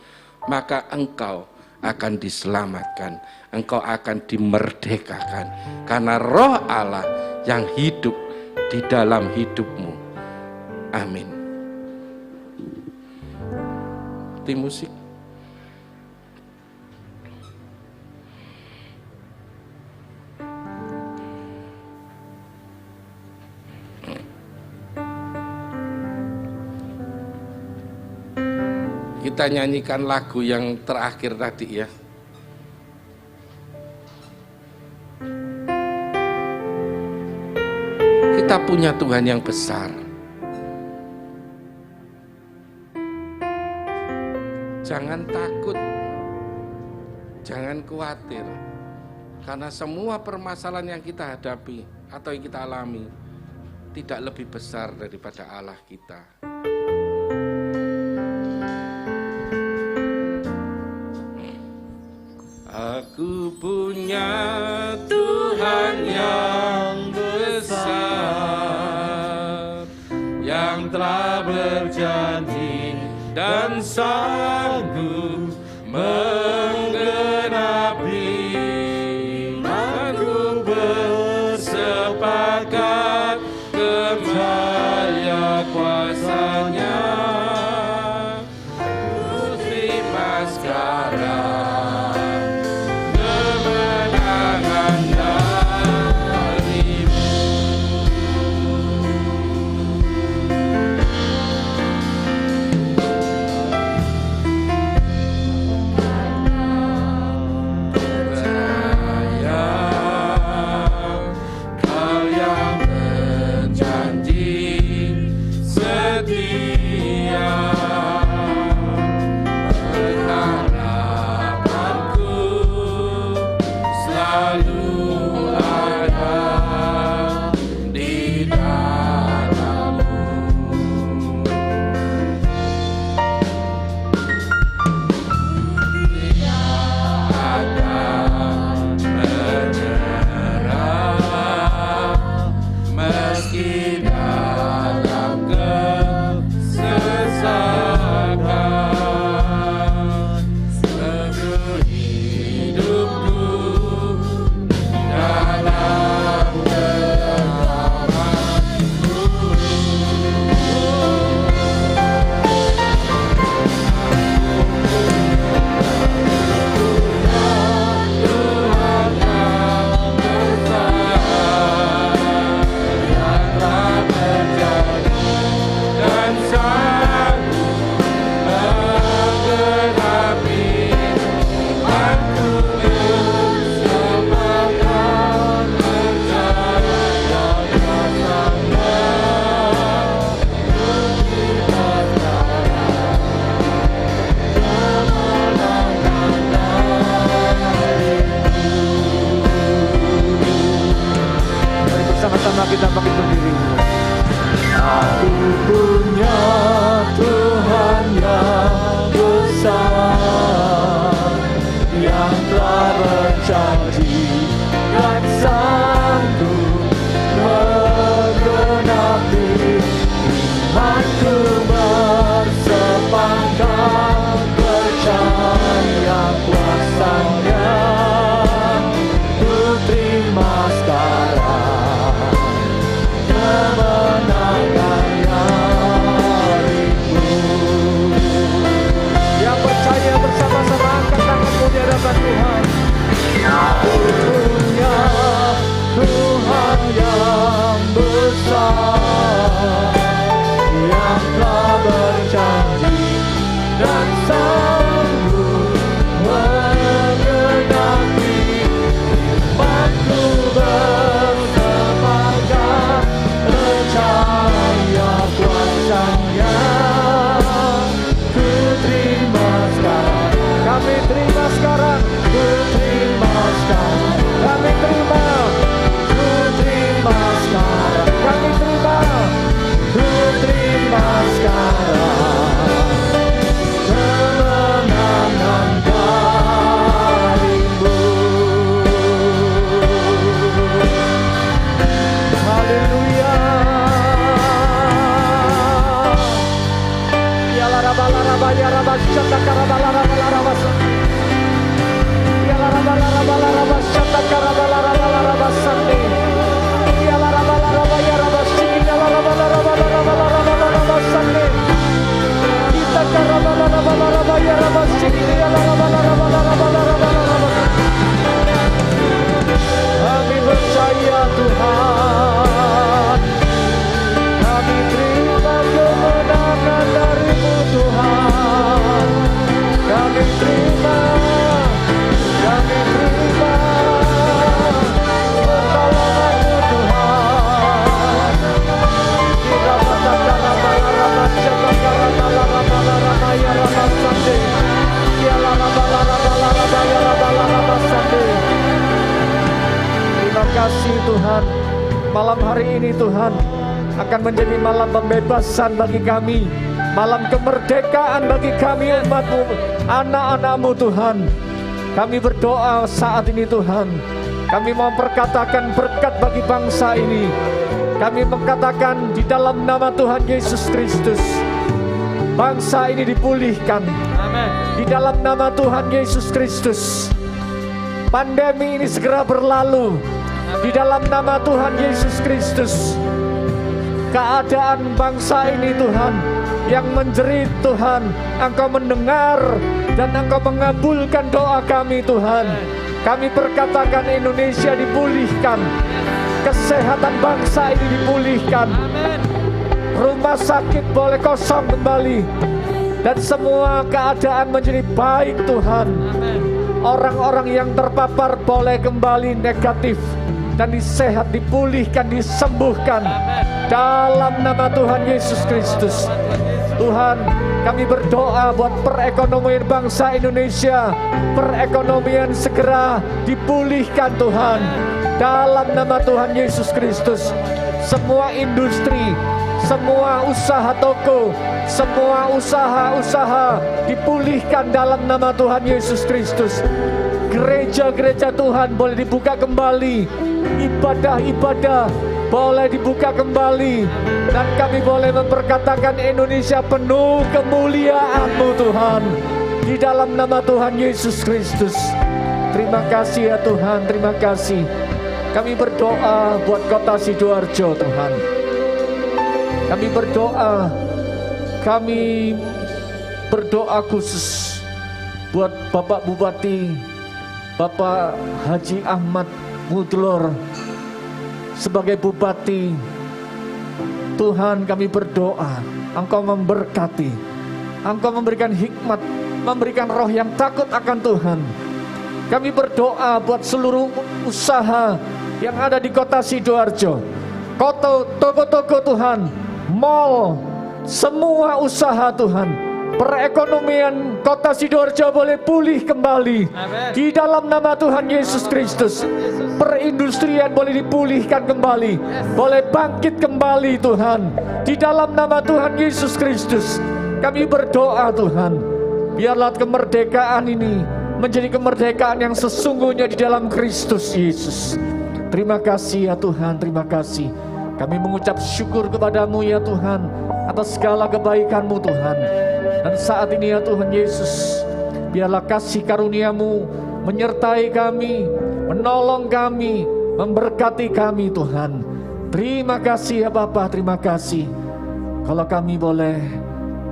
maka engkau akan diselamatkan, engkau akan dimerdekakan, karena roh Allah yang hidup di dalam hidupmu. Amin. Tim musik. kita nyanyikan lagu yang terakhir tadi ya. Kita punya Tuhan yang besar. Jangan takut, jangan khawatir, karena semua permasalahan yang kita hadapi atau yang kita alami tidak lebih besar daripada Allah kita. Aku punya Tuhan yang besar, yang telah berjanji dan sanggup menggenapi. Aku bersepakat kepada kuasa-Nya. Ku terima sekarang kita bangkit berdiri. Aku punya Tuhan yang besar, yang telah berjanji dan sanggup menggenapi. Imanku bersepakat percaya kuasa-Nya. Ku terima sekarang kemenangan darimu. Yang percaya bersama-sama angkat tanganmu di hadapan Tuhan. Aku punya Tuhan yang besar, yang telah berjanji dan sanggup menggenapi. Imanku bersepakat percaya kuasa-Nya. Ku terima sekarang, kami terima sekarang, ku terima sekarang, kami terima, ku terima sekarang, kami terima, ku terima sekarang kemenangan darimu. Haleluya. Ya la raba ya raba shata karaba la raba ya la raba shata karaba la raba sande. Ya la raba ya raba shiki ya la raba sande. Kita karaba la raba ya raba shiki ya la raba. Kami percaya Tuhan, kami terima kemenangan dari-Mu Tuhan. terima, kami terima pertolongan-Mu Tuhan. Terima kasih Tuhan. Malam hari ini Tuhan akan menjadi malam pembebasan bagi kami, malam kemerdekaan bagi kami umat-Mu, anak-anak-Mu Tuhan. Kami berdoa saat ini Tuhan, kami mau perkatakan berkat bagi bangsa ini. Kami mengatakan di dalam nama Tuhan Yesus Kristus, bangsa ini dipulihkan. Amin. Di dalam nama Tuhan Yesus Kristus, pandemi ini segera berlalu. Di dalam nama Tuhan Yesus Kristus, keadaan bangsa ini Tuhan yang menjerit Tuhan, Engkau mendengar dan Engkau mengabulkan doa kami Tuhan. Kami perkatakan Indonesia dipulihkan, kesehatan bangsa ini dipulihkan, rumah sakit boleh kosong kembali, dan semua keadaan menjadi baik Tuhan. Orang-orang yang terpapar boleh kembali negatif dan disehat, dipulihkan, disembuhkan dalam nama Tuhan Yesus Kristus. Tuhan, kami berdoa buat perekonomian bangsa Indonesia, perekonomian segera dipulihkan Tuhan dalam nama Tuhan Yesus Kristus. Semua industri, semua usaha toko, semua usaha-usaha dipulihkan dalam nama Tuhan Yesus Kristus. Gereja-gereja Tuhan boleh dibuka kembali, ibadah-ibadah boleh dibuka kembali, dan kami boleh memperkatakan Indonesia penuh kemuliaan-Mu Tuhan, di dalam nama Tuhan Yesus Kristus. Terima kasih ya Tuhan, terima kasih. Kami berdoa buat kota Sidoarjo Tuhan. Kami berdoa khusus buat Bapak Bupati, Bapak Haji Ahmad Mudlor sebagai Bupati. Tuhan, kami berdoa Engkau memberkati, Engkau memberikan hikmat, memberikan roh yang takut akan Tuhan. Kami berdoa buat seluruh usaha yang ada di kota Sidoarjo, toko-toko Tuhan, mall, semua usaha Tuhan, perekonomian kota Sidoarjo boleh pulih kembali. Amen. Di dalam nama Tuhan Yesus Kristus, perindustrian boleh dipulihkan kembali, boleh bangkit kembali Tuhan. Di dalam nama Tuhan Yesus Kristus, kami berdoa Tuhan, biarlah kemerdekaan ini menjadi kemerdekaan yang sesungguhnya di dalam Kristus Yesus. Terima kasih ya Tuhan, terima kasih. Kami mengucap syukur kepadamu ya Tuhan atas segala kebaikan-Mu Tuhan. Dan saat ini ya Tuhan Yesus, biarlah kasih karunia-Mu menyertai kami, menolong kami, memberkati kami Tuhan. Terima kasih ya Bapa, terima kasih. Kalau kami boleh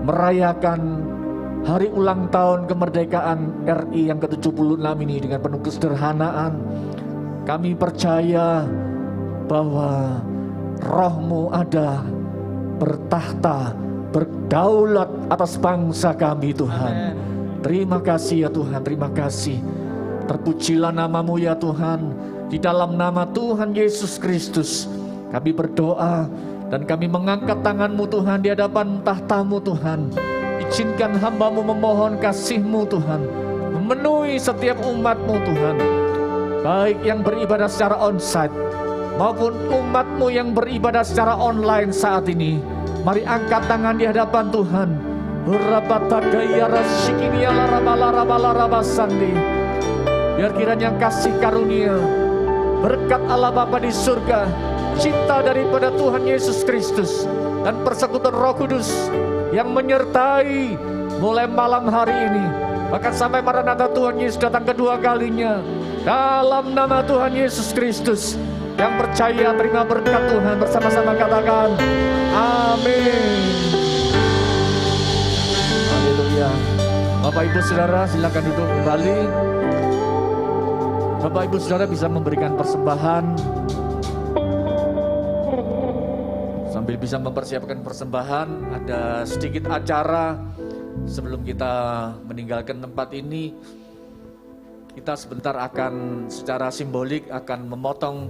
merayakan hari ulang tahun kemerdekaan RI yang ke-76 ini dengan penuh kesederhanaan, kami percaya bahwa Roh-Mu ada bertahta, berdaulat atas bangsa kami Tuhan. Terima kasih ya Tuhan, terima kasih. Terpujilah nama-Mu ya Tuhan. Di dalam nama Tuhan Yesus Kristus kami berdoa dan kami mengangkat tangan-Mu Tuhan di hadapan tahta-Mu Tuhan. Izinkan hamba-Mu memohon kasih-Mu Tuhan, memenuhi setiap umat-Mu Tuhan, baik yang beribadah secara onsite maupun umat-Mu yang beribadah secara online saat ini. Mari angkat tangan di hadapan Tuhan. Biar kiranya kasih karunia, berkat Allah Bapa di surga, cinta daripada Tuhan Yesus Kristus, dan persekutuan Roh Kudus yang menyertai mulai malam hari ini, bahkan sampai Maranatha Tuhan Yesus datang kedua kalinya. Dalam nama Tuhan Yesus Kristus, yang percaya terima berkat Tuhan bersama-sama katakan amin. Haleluya. Bapak Ibu Saudara silakan duduk kembali. Bapak Ibu Saudara bisa memberikan persembahan Sambil bisa mempersiapkan persembahan, ada sedikit acara sebelum kita meninggalkan tempat ini. Kita sebentar akan secara simbolik akan memotong